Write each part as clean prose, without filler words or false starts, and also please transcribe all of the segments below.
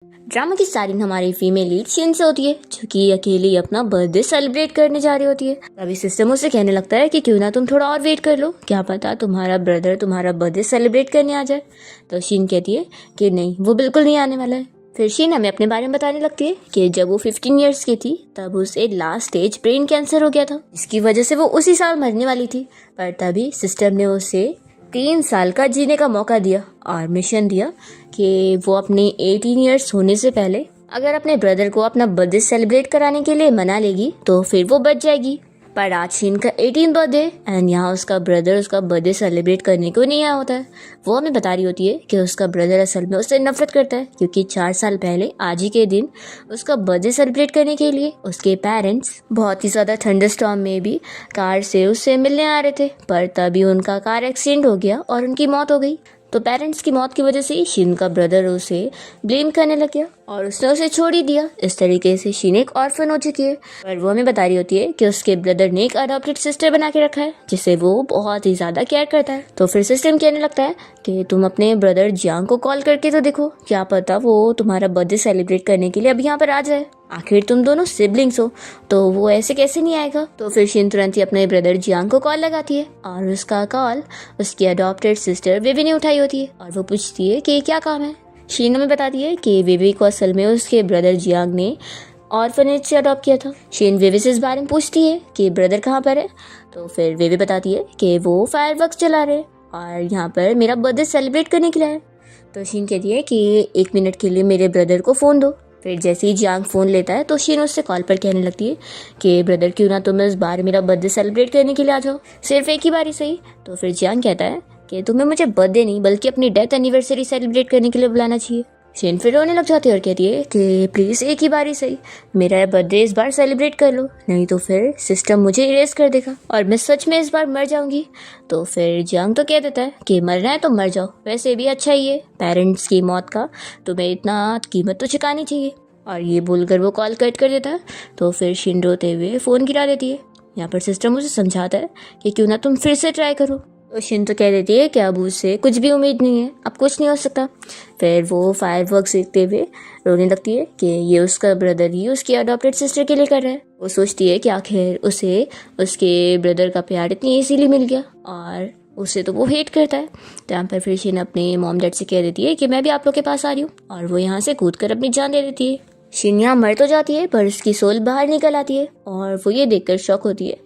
Drama की starting हमारी female lead Shin से होती है, जो कि अकेली अपना बर्थडे सेलिब्रेट करने जा रही होती है। तभी सिस्टम उसे कहने लगता है कि क्यों ना तुम थोड़ा और वेट कर लो, क्या पता तुम्हारा ब्रदर तुम्हारा बर्थडे सेलिब्रेट करने आ जाए। तो शिन कहती है कि नहीं, वो बिल्कुल नहीं आने वाला है। फिर शिन हमें अपने बारे में बताने लगती है कि जब वो 15 ईयर्स की थी तब उसे लास्ट स्टेज ब्रेन कैंसर हो गया था, जिसकी वजह से वो उसी साल मरने वाली थी। पर तभी सिस्टम ने उसे 3 साल का जीने का मौका दिया और मिशन दिया कि वो अपने 18 ईयर्स होने से पहले अगर अपने ब्रदर को अपना बर्थडे सेलिब्रेट कराने के लिए मना लेगी तो फिर वो बच जाएगी। पर आज शिन का 18 बर्थडे एंड यहाँ उसका ब्रदर उसका बर्थडे सेलिब्रेट करने को नहीं आया होता है। वो हमें बता रही होती है कि उसका ब्रदर असल में उससे नफरत करता है, क्योंकि 4 साल पहले आज ही के दिन उसका बर्थडे सेलिब्रेट करने के लिए उसके पेरेंट्स बहुत ही ज़्यादा थंडरस्टॉर्म में भी कार से उससे मिलने आ रहे थे, पर तभी उनका कार एक्सीडेंट हो गया और उनकी मौत हो गई। तो पेरेंट्स की मौत की वजह से शिन का ब्रदर उसे ब्लेम करने लग गया और उसने उसे छोड़ ही दिया। इस तरीके से शिन एक ऑर्फन हो चुकी है। पर वो हमें बता रही होती है कि उसके ब्रदर ने एक अडॉप्टेड सिस्टर बना के रखा है, जिसे वो बहुत ही ज्यादा केयर करता है। तो फिर सिस्टम कहने लगता है कि तुम अपने ब्रदर जियांग को कॉल करके तो देखो, क्या पता वो तुम्हारा बर्थडे सेलिब्रेट करने के लिए अब यहाँ पर आ जाए। आखिर तुम दोनों सिबलिंग्स हो, तो वो ऐसे कैसे नहीं आएगा। तो फिर शिन तुरंत ही अपने ब्रदर जियांग को कॉल लगाती है और उसका कॉल उसकी अडॉप्टेड सिस्टर वेवी ने उठाई होती है और वो पूछती है कि क्या काम है। शिन हमें बताती है कि वेवी को असल में उसके ब्रदर जियांग ने ऑर्फनेज से अडॉप्ट किया था। शिन वेवी से इस बारे में पूछती है कि ब्रदर कहाँ पर है। तो फिर वेवी बताती है कि वो फायरवर्क्स चला रहे और यहाँ पर मेरा बर्थडे सेलिब्रेट करने के लिए है। तो शिन कहती है कि 1 मिनट के लिए मेरे ब्रदर को फ़ोन दो। फिर जैसे ही जियांग फ़ोन लेता है तो शिन उससे कॉल पर कहने लगती है कि ब्रदर क्यों ना तुम इस बार मेरा बर्थडे सेलिब्रेट करने के लिए आ जाओ, सिर्फ एक ही बारी सही। तो फिर जियांग कहता है कि तुम्हें मुझे बर्थडे नहीं बल्कि अपनी डेथ एनिवर्सरी सेलिब्रेट करने के लिए बुलाना चाहिए। शिन फिर रोने लग जाती है और कहती है कि प्लीज़ एक ही बारी सही, मेरा बर्थडे इस बार सेलिब्रेट कर लो, नहीं तो फिर सिस्टम मुझे इरेज कर देगा और मैं सच में इस बार मर जाऊंगी। तो फिर जियांग तो कह देता है कि मरना है तो मर जाओ, वैसे भी अच्छा ही है, पेरेंट्स की मौत का तुम्हें इतना कीमत तो चुकानी चाहिए। और ये बोलकर वो कॉल कट कर देता है। तो फिर शिन रोते हुए फ़ोन गिरा देती है। यहाँ पर सिस्टम उसे समझाता है कि क्यों ना तुम फिर से ट्राई करो। तो शिन तो कह देती है कि अब उससे कुछ भी उम्मीद नहीं है, अब कुछ नहीं हो सकता। फिर वो फायरवर्क्स देखते हुए रोने लगती है कि ये उसका ब्रदर ही उसकी अडॉप्टेड सिस्टर के लिए कर रहा है। वो सोचती है कि आखिर उसे उसके ब्रदर का प्यार इतनी इजीली मिल गया और उसे तो वो हेट करता है। तो यहाँ पर फिर शिन अपने मॉम डैड से कह देती है कि मैं भी आप लोग के पास आ रही हूँ, और वो यहाँ से कूद कर अपनी जान दे देती है। शिन यहाँ मर तो जाती है पर उसकी सोल बाहर निकल आती है और वो ये देखकर शॉक होती है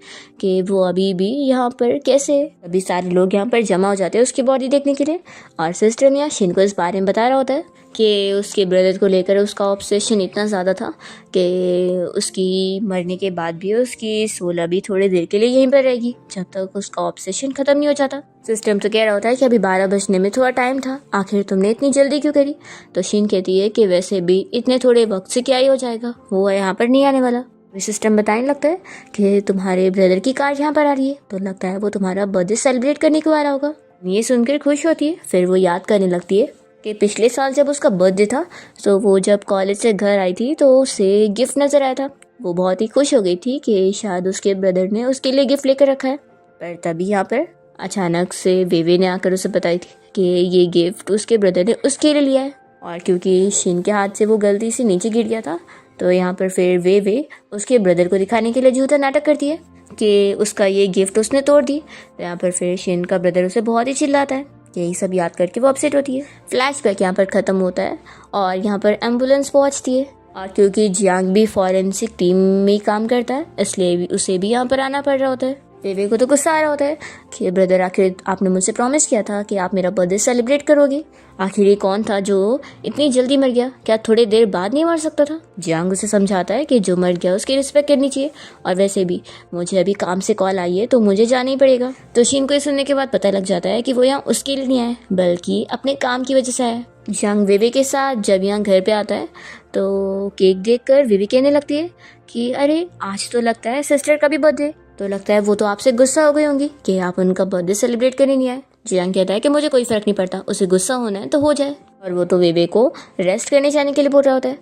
कि वो अभी भी यहाँ पर कैसे। अभी सारे लोग यहाँ पर जमा हो जाते हैं उसकी बॉडी देखने के लिए, और सिस्टर यहाँ शिन को इस बारे में बता रहा होता है कि उसके ब्रदर को लेकर उसका ऑब्सेशन इतना ज़्यादा था कि उसकी मरने के बाद भी उसकी सोल अभी थोड़ी देर के लिए यहीं पर रहेगी जब तक उसका ऑब्सेशन ख़त्म नहीं हो जाता। सिस्टम तो कह रहा होता है कि अभी 12 बजने में थोड़ा टाइम था, आखिर तुमने इतनी जल्दी क्यों करी। तो शिन कहती है कि वैसे भी इतने थोड़े वक्त से क्या ही हो जाएगा, वो यहाँ पर नहीं आने वाला। सिस्टम बताने लगता है कि तुम्हारे ब्रदर की कार यहाँ पर आ रही है, तो लगता है वो तुम्हारा बर्थडे सेलिब्रेट करने को आ रहा होगा। ये सुनकर खुश होती है। फिर वो याद करने लगती है कि पिछले साल जब उसका बर्थडे था तो वो जब कॉलेज से घर आई थी तो उसे गिफ्ट नज़र आया था। वो बहुत ही खुश हो गई थी कि शायद उसके ब्रदर ने उसके लिए गिफ्ट लेकर रखा है। पर तभी यहाँ पर अचानक से वेवे ने आकर उसे बताई थी कि ये गिफ्ट उसके ब्रदर ने उसके लिए लिया है, और क्योंकि शिन के हाथ से वो गलती से नीचे गिर गया था तो यहाँ पर फिर वेवे उसके ब्रदर को दिखाने के लिए झूठा नाटक करती है कि उसका ये गिफ्ट उसने तोड़ दी। तो यहाँ पर फिर शिन का ब्रदर उसे बहुत ही चिल्लाता है। यही सब याद करके वो अपसेट होती है। फ्लैशबैक यहाँ पर ख़त्म होता है और यहाँ पर एम्बुलेंस पहुँचती है, और क्योंकि जियांग भी फॉरेंसिक टीम में काम करता है इसलिए उसे भी यहाँ पर आना पड़ रहा होता है। वेवे को तो गुस्सा आ रहा होता है कि ब्रदर आखिर आपने मुझसे प्रॉमिस किया था कि आप मेरा बर्थडे सेलिब्रेट करोगे, आखिर ये कौन था जो इतनी जल्दी मर गया, क्या थोड़ी देर बाद नहीं मर सकता था। जियांग उसे समझाता है कि जो मर गया उसकी रिस्पेक्ट करनी चाहिए, और वैसे भी मुझे अभी काम से कॉल आई है तो मुझे जाना ही पड़ेगा। तो शिन को ये सुनने के बाद पता लग जाता है कि वो यहाँ उसके लिए नहीं आया बल्कि अपने काम की वजह से आया। जियांग वेवे के साथ जब यहाँ घर पे आता है तो केक देखकर वेवे कहने लगती है कि अरे आज तो लगता है सिस्टर का भी बर्थडे, तो लगता है वो तो आपसे गुस्सा हो गई होंगी कि आप उनका बर्थडे सेलिब्रेट करने नहीं आए। जियांग कहता है कि मुझे कोई फर्क नहीं पड़ता, उसे गुस्सा होना है तो हो जाए, और वो तो वेवे को रेस्ट करने जाने के लिए बोल रहा होता है।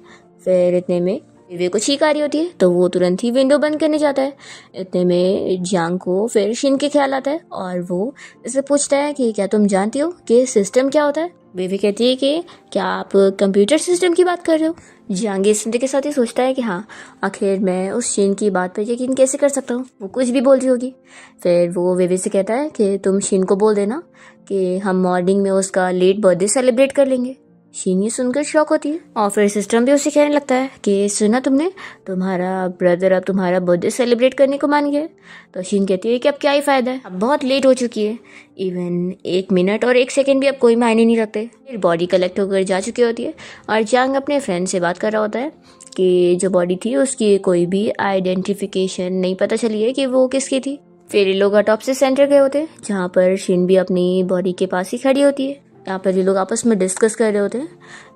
फिर इतने में वे को छींक आ रही होती है तो वो तुरंत ही विंडो बंद करने जाता है। इतने में जियांग को फिर शिन के ख्याल आता है और वो इससे पूछता है कि क्या तुम जानती हो कि सिस्टम क्या होता है। वे कहती है कि क्या आप कंप्यूटर सिस्टम की बात कर रहे हो। जियांग इस के साथ ही सोचता है कि हाँ, आखिर मैं उस शिन की बात पर यकीन कैसे कर सकता हूँ, वो कुछ भी बोल रही होगी। फिर वो वेवे से कहता है कि तुम शिन को बोल देना कि हम मॉर्निंग में उसका लेट बर्थडे सेलिब्रेट कर लेंगे। शीन ये सुनकर शॉक होती है और फिर सिस्टम भी उसे कहने लगता है कि सुना तुमने, तुम्हारा ब्रदर अब तुम्हारा बर्थडे सेलिब्रेट करने को मान गया है। तो शीन कहती है कि अब क्या ही फायदा है, अब बहुत लेट हो चुकी है। इवन 1 मिनट और 1 सेकेंड भी अब कोई मायने नहीं रखते। फिर बॉडी कलेक्ट होकर जा चुकी होती है और जियांग अपने फ्रेंड से बात कर रहा होता है कि जो बॉडी थी उसकी कोई भी आइडेंटिफिकेशन नहीं पता चली है कि वो किसकी थी। फिर ये लोग ऑटोप्सी सेंटर गए होते हैं जहाँ पर शिन भी अपनी बॉडी के पास ही खड़ी होती है। यहाँ पर ये लोग आपस में डिस्कस कर रहे होते हैं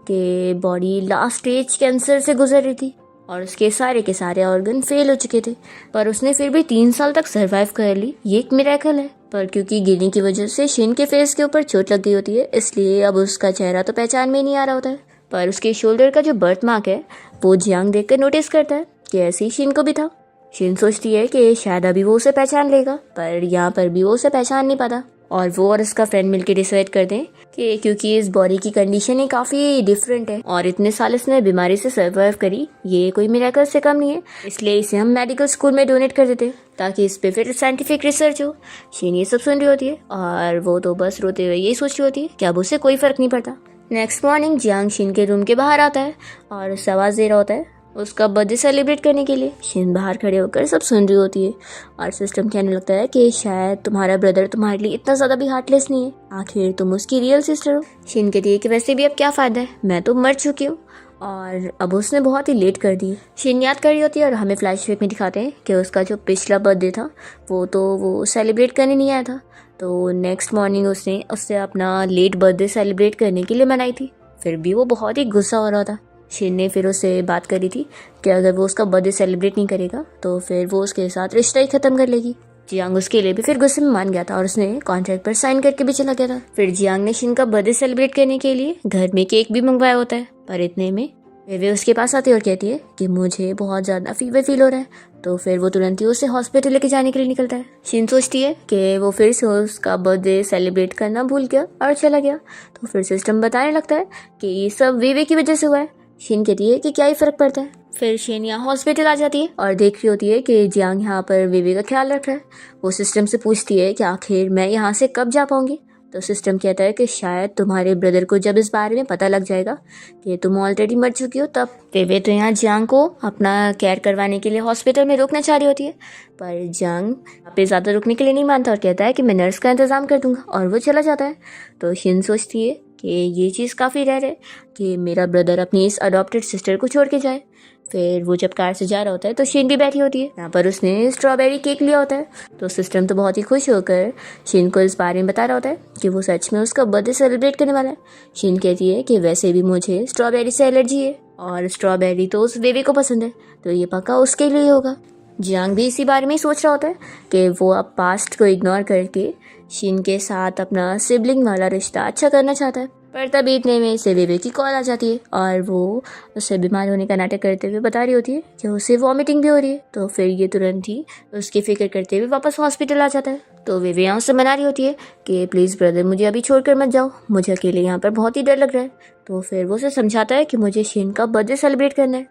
कि बॉडी लास्ट स्टेज कैंसर से गुजर रही थी और उसके सारे के सारे ऑर्गन फेल हो चुके थे, पर उसने फिर भी 3 साल तक सरवाइव कर ली। ये एक मिरेकल है। पर क्योंकि गिनी की वजह से शिन के फेस के ऊपर चोट लग गई होती है, इसलिए अब उसका चेहरा तो पहचान में नहीं आ रहा होता है। पर उसके शोल्डर का जो बर्थ मार्क है वो जियांग देखकर नोटिस करता है कि ऐसे ही शिन को भी था। शिन सोचती है कि शायद अभी वो उसे पहचान लेगा, पर यहाँ पर भी वो उसे पहचान नहीं पाता। और वो और उसका फ्रेंड मिलकर डिसाइड कर दें कि क्योंकि इस बॉडी की कंडीशन ही काफ़ी डिफरेंट है और इतने साल इसने बीमारी से सर्वाइव करी, ये कोई मिरेकल से कम नहीं है, इसलिए इसे हम मेडिकल स्कूल में डोनेट कर देते ताकि इस पे फिर साइंटिफिक रिसर्च हो। शीन ये सब सुन रही होती है और वो तो बस रोते हुए यही सोच रही होती है कि अब उसे कोई फर्क नहीं पड़ता। नेक्स्ट मॉर्निंग जियांग शिन के रूम के बाहर आता है और उससे आवाज़ दे रहा होता है उसका बर्थडे सेलिब्रेट करने के लिए। शिन बाहर खड़े होकर सब सुन रही होती है और सिस्टम कहने लगता है कि शायद तुम्हारा ब्रदर तुम्हारे लिए इतना ज़्यादा भी हार्टलेस नहीं है, आखिर तुम उसकी रियल सिस्टर हो। शिन कहती है कि वैसे भी अब क्या फ़ायदा है, मैं तो मर चुकी हूँ और अब उसने बहुत ही लेट कर दी। शिन याद कर रही होती है और हमें फ्लैशबैक में दिखाते हैं कि उसका जो पिछला बर्थडे था वो सेलिब्रेट करने नहीं आया था, तो नेक्स्ट मॉर्निंग उसने उससे अपना लेट बर्थडे सेलिब्रेट करने के लिए मनाई थी। फिर भी वो बहुत ही गुस्सा हो रहा था। शिन ने फिर उससे बात करी थी कि अगर वो उसका बर्थडे सेलिब्रेट नहीं करेगा तो फिर वो उसके साथ रिश्ता ही ख़त्म कर लेगी। जियांग उसके लिए भी फिर गुस्से में मान गया था और उसने कॉन्ट्रैक्ट पर साइन करके भी चला गया था। फिर जियांग ने शिन का बर्थडे सेलिब्रेट करने के लिए घर में केक भी मंगवाया होता है, पर इतने में वे उसके पास आती है और कहती है कि मुझे बहुत ज़्यादा फीवर फील हो रहा है। तो फिर वो तुरंत ही उसे हॉस्पिटल लेके जाने के लिए निकलता है। शिन सोचती है कि वो फिर से उसका बर्थडे सेलिब्रेट करना भूल गया और चला गया। तो फिर सिस्टम बताने लगता है कि ये सब वे की वजह से हुआ है। शिन कहती है कि क्या ही फर्क पड़ता है। फिर शिन यहाँ हॉस्पिटल आ जाती है और देख रही होती है कि जियांग यहाँ पर वेवे का ख्याल रख रहा है। वो सिस्टम से पूछती है कि आखिर मैं यहाँ से कब जा पाऊंगी। तो सिस्टम कहता है कि शायद तुम्हारे ब्रदर को जब इस बारे में पता लग जाएगा कि तुम ऑलरेडी मर चुकी हो तब। वेवे तो यहाँ जियांग को अपना केयर करवाने के लिए हॉस्पिटल में रोकना चाह रही होती है, पर जियांग यहाँ पे ज़्यादा रुकने के लिए नहीं मानता और कहता है कि मैं नर्स का इंतज़ाम कर दूंगा और वो चला जाता है। तो शिन सोचती है कि ये चीज़ काफ़ी रेयर है कि मेरा ब्रदर अपनी इस अडॉप्टेड सिस्टर को छोड़ के जाए। फिर वो जब कार से जा रहा होता है तो शिन भी बैठी होती है। यहाँ पर उसने स्ट्रॉबेरी केक लिया होता है। तो सिस्टम तो बहुत ही खुश होकर शिन को इस बारे में बता रहा होता है कि वो सच में उसका बर्थडे सेलिब्रेट करने वाला है। शिन कहती है कि वैसे भी मुझे स्ट्रॉबेरी से एलर्जी है और स्ट्रॉबेरी तो उस बेबी को पसंद है, तो ये पक्का उसके लिए होगा। जियांग भी इसी बारे में ही सोच रहा होता है कि वो अब पास्ट को इग्नोर करके शिन के साथ अपना सिबलिंग वाला रिश्ता अच्छा करना चाहता है। पर तभी इतने में से बेबे की कॉल आ जाती है और वो उससे बीमार होने का नाटक करते हुए बता रही होती है कि उसे वॉमिटिंग भी हो रही है। तो फिर ये तुरंत ही उसकी फिक्र करते हुए वापस हॉस्पिटल आ जाता है। तो बेबे यहाँ उससे मना रही होती है कि प्लीज़ ब्रदर मुझे अभी छोड़कर मत जाओ, मुझे अकेले यहाँ पर बहुत ही डर लग रहा है। तो फिर वो उसे समझाता है कि मुझे शिन का बर्थडे सेलिब्रेट करना है,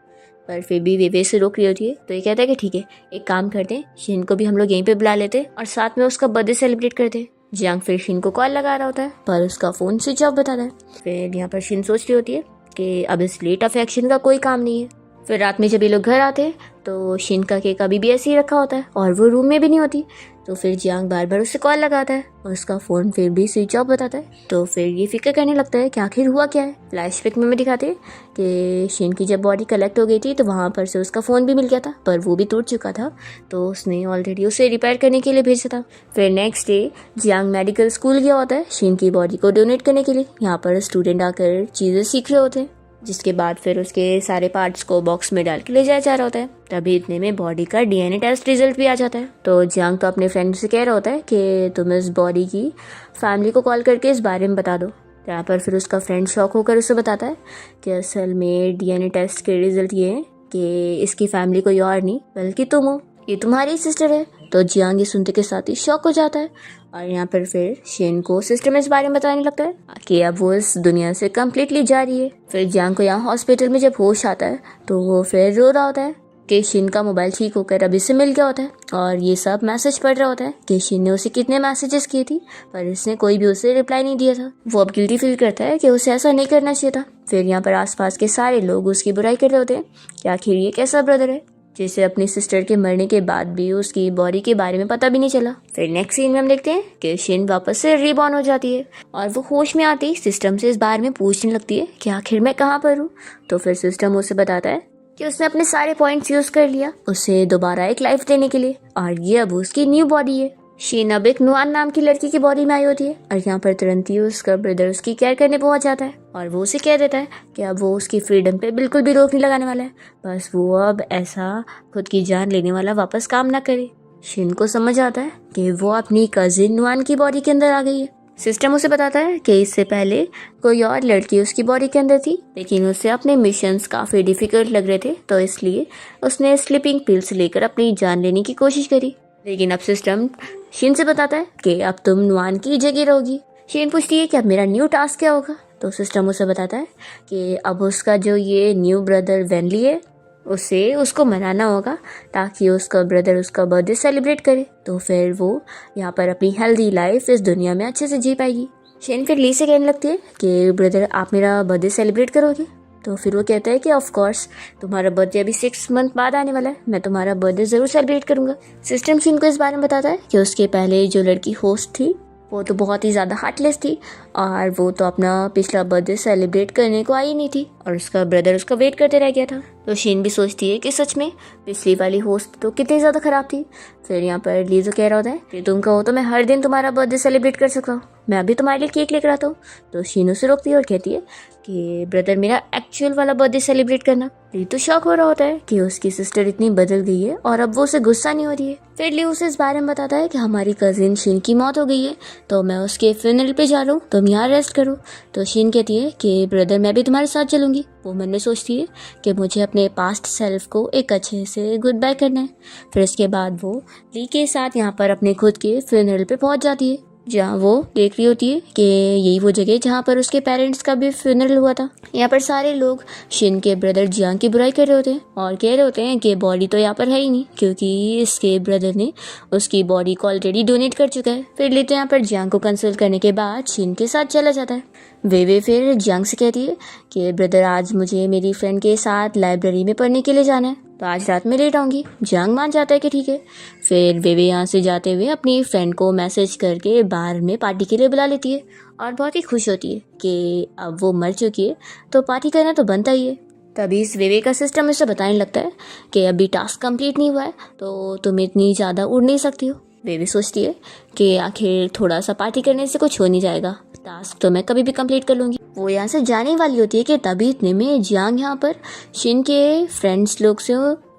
पर फिर भी वेवे से रोक रही होती है। तो ये कहता है कि ठीक है, एक काम करते हैं, शिन को भी हम लोग यहीं पे बुला लेते हैं और साथ में उसका बर्थडे सेलिब्रेट करते हैं। जियांग फिर शिन को कॉल लगा रहा होता है पर उसका फ़ोन स्विच ऑफ बताता है। फिर यहाँ पर शिन सोच रही होती है कि अब इस लेट ऑफ एक्शन का कोई काम नहीं है। फिर रात में जब ये लोग घर आते हैं तो शिन का केक अभी भी ऐसे ही रखा होता है और वो रूम में भी नहीं होती। तो फिर जियांग बार बार उससे कॉल लगाता है और उसका फ़ोन फिर भी स्विच ऑफ बताता है। तो फिर ये फिक्र करने लगता है कि आखिर हुआ क्या है। फ्लैशबैक में दिखाते हैं कि शिन की जब बॉडी कलेक्ट हो गई थी तो वहाँ पर से उसका फ़ोन भी मिल गया था, पर वो भी टूट चुका था, तो उसने ऑलरेडी उसे रिपेयर करने के लिए भेजा था। फिर next day Jiang medical school गया होता है शिन की बॉडी को डोनेट करने के लिए। यहाँ पर स्टूडेंट आकर चीज़ें सीख रहे होते हैं, जिसके बाद फिर उसके सारे पार्ट्स को बॉक्स में डाल के ले जाया जा रहा होता है। तभी इतने में बॉडी का डीएनए टेस्ट रिजल्ट भी आ जाता है। तो जियांग तो अपने फ्रेंड से कह रहा होता है कि तुम इस बॉडी की फैमिली को कॉल करके इस बारे में बता दो। यहाँ पर फिर उसका फ्रेंड शॉक होकर उसे बताता है कि असल में डीएनए टेस्ट के रिजल्ट ये है कि इसकी फैमिली कोई और नहीं बल्कि तुम हो, ये तुम्हारी सिस्टर है। तो जियांग ये सुनते के साथ ही शॉक हो जाता है और यहाँ पर फिर शिन को सिस्टर में इस बारे में बताने लगता है कि अब वो इस दुनिया से कम्प्लीटली जा रही है। फिर जियांग को यहाँ हॉस्पिटल में जब होश आता है तो वो फिर रो रहा होता है कि शिन का मोबाइल ठीक होकर अभी से मिल गया होता है और ये सब मैसेज पढ़ रहा होता है कि शिन ने उसे कितने मैसेजेस किए थी पर इसने कोई भी उसे रिप्लाई नहीं दिया था। वो अब गिल्टी फील करता है कि उसे ऐसा नहीं करना चाहिए था। फिर यहाँ पर आसपास के सारे लोग उसकी बुराई कर रहे होते हैं कि आखिर ये कैसा ब्रदर है जिसे अपनी सिस्टर के मरने के बाद भी उसकी बॉडी के बारे में पता भी नहीं चला। फिर नेक्स्ट सीन में हम देखते हैं कि शिन वापस से रीबॉर्न हो जाती है और वो होश में आती सिस्टम से इस बारे में पूछने लगती है कि आखिर मैं कहाँ पर हूँ। तो फिर सिस्टम उसे बताता है कि उसने अपने सारे पॉइंट्स यूज कर लिया उसे दोबारा एक लाइफ देने के लिए और ये अब उसकी न्यू बॉडी है। शिन अब एक नुआन नाम की लड़की की बॉडी में आई होती है और यहाँ पर तुरंत ही उसका ब्रदर उसकी केयर करने पहुंच जाता है और वो उसे कह देता है कि अब वो उसकी फ्रीडम पे बिल्कुल भी रोक नहीं लगाने वाला है, बस वो अब ऐसा खुद की जान लेने वाला वापस काम ना करे। शिन को समझ आता है कि वो अपनी कजिन नुआन की बॉडी के अंदर आ गई है। सिस्टम उसे बताता है कि इससे पहले कोई और लड़की उसकी बॉडी के अंदर थी लेकिन उसे अपने मिशंस काफ़ी डिफिकल्ट लग रहे थे तो इसलिए उसने स्लीपिंग पिल्स लेकर अपनी जान लेने की कोशिश करी। लेकिन अब सिस्टम शिन से बताता है कि अब तुम नुआन की जगह रहोगी। शिन पूछती है कि अब मेरा न्यू टास्क क्या होगा। तो सिस्टम उसे बताता है कि अब उसका जो ये न्यू ब्रदर वेनली है उसको मनाना होगा ताकि उसका ब्रदर उसका बर्थडे सेलिब्रेट करे तो फिर वो यहाँ पर अपनी हेल्दी लाइफ इस दुनिया में अच्छे से जी पाएगी। शिन फिर ली से कहने लगती है कि ब्रदर आप मेरा बर्थडे सेलिब्रेट करोगे। तो फिर वो कहता है कि ऑफ कोर्स तुम्हारा बर्थडे अभी 6 मंथ बाद आने वाला है, मैं तुम्हारा बर्थडे ज़रूर सेलिब्रेट करूंगा। सिस्टम शिन को इस बारे में बताता है कि उसके पहले जो लड़की होस्ट थी वो तो बहुत ही ज़्यादा हार्टलेस थी और वो तो अपना पिछला बर्थडे सेलिब्रेट करने को आई नहीं थी और उसका ब्रदर उसका वेट करते रह गया था। तो शिन भी सोचती है कि सच में पिछली वाली होस्ट तो कितनी ज़्यादा ख़राब थी। फिर यहाँ पर लीजो कह रहा होता है कि तुम कहो तो मैं हर दिन तुम्हारा बर्थडे सेलिब्रेट कर सकता हूँ, मैं अभी तुम्हारे लिए केक लेकर आता हूँ। तो शिन उसे रोकती है और कहती है कि ब्रदर मेरा एक्चुअल वाला बर्थडे सेलिब्रेट करना। ली तो शॉक हो रहा होता है कि उसकी सिस्टर इतनी बदल गई है और अब वो उसे गुस्सा नहीं हो रही है। फिर ली उसे इस बारे में बताता है कि हमारी कजिन शिन की मौत हो गई है तो मैं उसके फ्यूनरल पे जा रहा हूँ, तुम यहाँ रेस्ट करो। तो शिन कहती है कि ब्रदर मैं भी तुम्हारे साथ चलूंगी। वो मन में सोचती है कि मुझे अपने पास्ट सेल्फ को एक अच्छे से गुड बाय करना है। फिर इसके बाद वो ली के साथ यहाँ पर अपने खुद के फ्यूनरल पे पहुंच जाती है जहाँ वो देख रही होती है कि यही वो जगह जहाँ पर उसके पेरेंट्स का भी फ्यूनरल हुआ था। यहाँ पर सारे लोग शिन के ब्रदर जियांग की बुराई कर रहे होते हैं और कह रहे होते हैं कि बॉडी तो यहाँ पर है ही नहीं क्योंकि इसके ब्रदर ने उसकी बॉडी को ऑलरेडी डोनेट कर चुका है। फिर ली तो यहाँ पर जियांग को कंसल्ट करने के बाद शिन के साथ चला जाता है। वे फिर जियांग से कहती है कि ब्रदर आज मुझे मेरी फ्रेंड के साथ लाइब्रेरी में पढ़ने के लिए जाना है तो आज रात में लेट आऊँगी। जियांग मान जाता है कि ठीक है। फिर वे यहाँ से जाते हुए अपनी फ्रेंड को मैसेज करके बाहर में पार्टी के लिए बुला लेती है और बहुत ही खुश होती है कि अब वो मर चुकी है तो पार्टी करना तो बनता ही है। तभी इस वेवे का सिस्टम इसे बताने लगता है कि अभी टास्क कंप्लीट नहीं हुआ है तो तुम इतनी ज़्यादा उड़ नहीं सकती हो। वेवे सोचती है कि आखिर थोड़ा सा पार्टी करने से कुछ हो नहीं जाएगा, टास्क तो मैं कभी भी कंप्लीट कर लूँगी। वो यहाँ से जाने वाली होती है कि तभी इतने में जियांग यहाँ पर शिन के फ्रेंड्स लोग से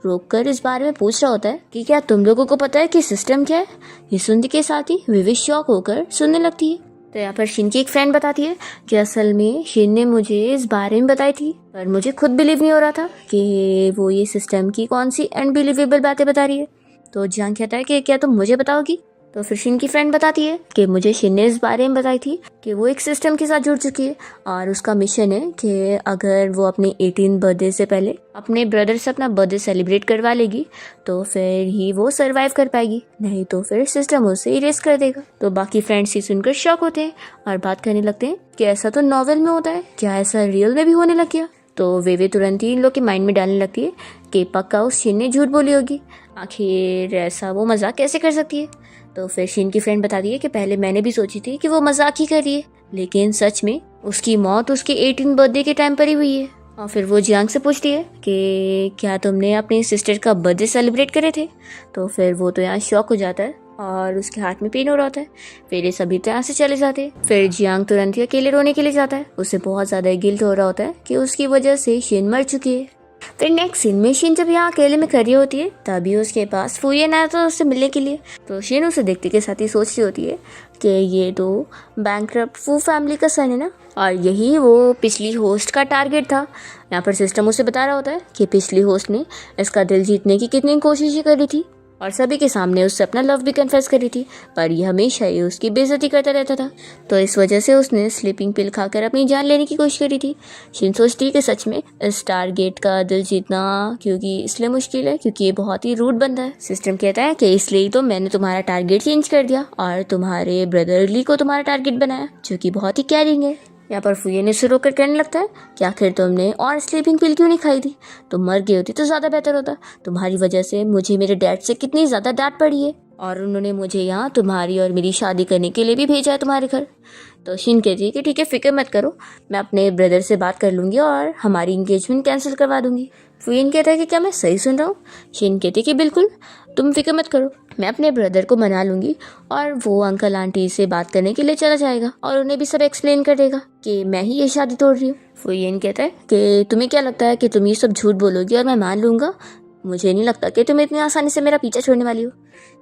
रोक कर इस बारे में पूछ रहा होता है कि क्या तुम लोगों को पता है कि सिस्टम क्या है। ये सुनने के साथ ही वेवे शॉक होकर सुनने लगती है। तो यहाँ पर शिन की एक फ्रेंड बताती है कि असल में शिन ने मुझे इस बारे में बताई थी पर मुझे खुद बिलीव नहीं हो रहा था कि वो ये सिस्टम की कौन सी अनबिलीवेबल बातें बता रही है। तो जियांग कहता है कि क्या तुम मुझे बताओगी। तो फिर शिन की फ्रेंड बताती है कि मुझे शिन ने इस बारे में बताई थी कि वो एक सिस्टम के साथ जुड़ चुकी है और उसका मिशन है कि अगर वो अपने 18 बर्थडे से पहले अपने ब्रदर से अपना बर्थडे सेलिब्रेट करवा लेगी तो फिर ही वो सरवाइव कर पाएगी, नहीं तो फिर सिस्टम उसे इरेज कर देगा। तो बाकी फ्रेंड्स ही सुनकर शॉक होते हैं और बात करने लगते हैं कि ऐसा तो नॉवेल में होता है, क्या ऐसा रियल में भी होने लग गया। तो वे तुरंत ही इन लोग के माइंड में डालने लगती है कि पक्का उस शिन ने झूठ बोली होगी, आखिर ऐसा वो मजाक कैसे कर सकती है। तो फिर शिन की फ्रेंड बताती है कि पहले मैंने भी सोची थी कि वो मजाक ही कर रही है लेकिन सच में उसकी मौत उसके 18 बर्थडे के टाइम पर ही हुई है। और फिर वो जियांग से पूछती है कि क्या तुमने अपनी सिस्टर का बर्थडे सेलिब्रेट करे थे। तो फिर वो तो यहाँ शॉक हो जाता है और उसके हाथ में पेन हो रहा होता है। फिर ये सभी तरह से चले जाते हैं। फिर जियांग तुरंत ही अकेले रोने के लिए जाता है। उसे बहुत ज़्यादा गिल्ट हो रहा होता है कि उसकी वजह से शिन मर चुकी है। फिर नेक्स्ट सीन में शिन जब यहाँ अकेले में खड़ी होती है तभी उसके पास फुयन आया था उससे मिलने के लिए। तो शिन उसे देखते के साथ ही सोच रही होती है कि ये तो बैंकरप्ट फू फैमिली का सन है ना, और यही वो पिछली होस्ट का टारगेट था। यहाँ पर सिस्टम उसे बता रहा होता है कि पिछली होस्ट ने इसका दिल जीतने की कितनी कोशिशें करी थी और सभी के सामने उससे अपना लव भी कन्फेस करी थी, पर ये हमेशा ही उसकी बेइज्जती करता रहता था। तो इस वजह से उसने स्लीपिंग पिल खाकर अपनी जान लेने की कोशिश करी थी। शिन सोचती है कि सच में इस टारगेट का दिल जीतना क्योंकि इसलिए मुश्किल है क्योंकि ये बहुत ही रूड बंदा है। सिस्टम कहता है कि इसलिए तो मैंने तुम्हारा टारगेट चेंज कर दिया और तुम्हारे ब्रदर ली को तुम्हारा टारगेट बनाया जो कि बहुत ही कैरिंग है। यहाँ पर फुयन से रोककर कहने लगता है कि आखिर तुमने और स्लीपिंग पिल क्यों नहीं खाई थी, तुम मर गई होती तो ज़्यादा बेहतर होता। तुम्हारी वजह से मुझे मेरे डैड से कितनी ज़्यादा डांट पड़ी है और उन्होंने मुझे यहाँ तुम्हारी और मेरी शादी करने के लिए भी भेजा है तुम्हारे घर। तो शिन कहती है कि ठीक है, फिक्र मत करो, मैं अपने ब्रदर से बात कर लूँगी और हमारी इंगेजमेंट कैंसिल करवा दूँगी। फुयन कहता है कि क्या मैं सही सुन रहा हूँ? शिन कहती है कि बिल्कुल, तुम फिक्र मत करो, मैं अपने ब्रदर को मना लूँगी और वो अंकल आंटी से बात करने के लिए चला जाएगा और उन्हें भी सब एक्सप्लेन कर देगा कि मैं ही ये शादी तोड़ रही हूँ। फुयन कहता है कि तुम्हें क्या लगता है कि तुम ये सब झूठ बोलोगी और मैं मान लूँगा? मुझे नहीं लगता कि तुम इतनी आसानी से मेरा पीछा छोड़ने वाली हो।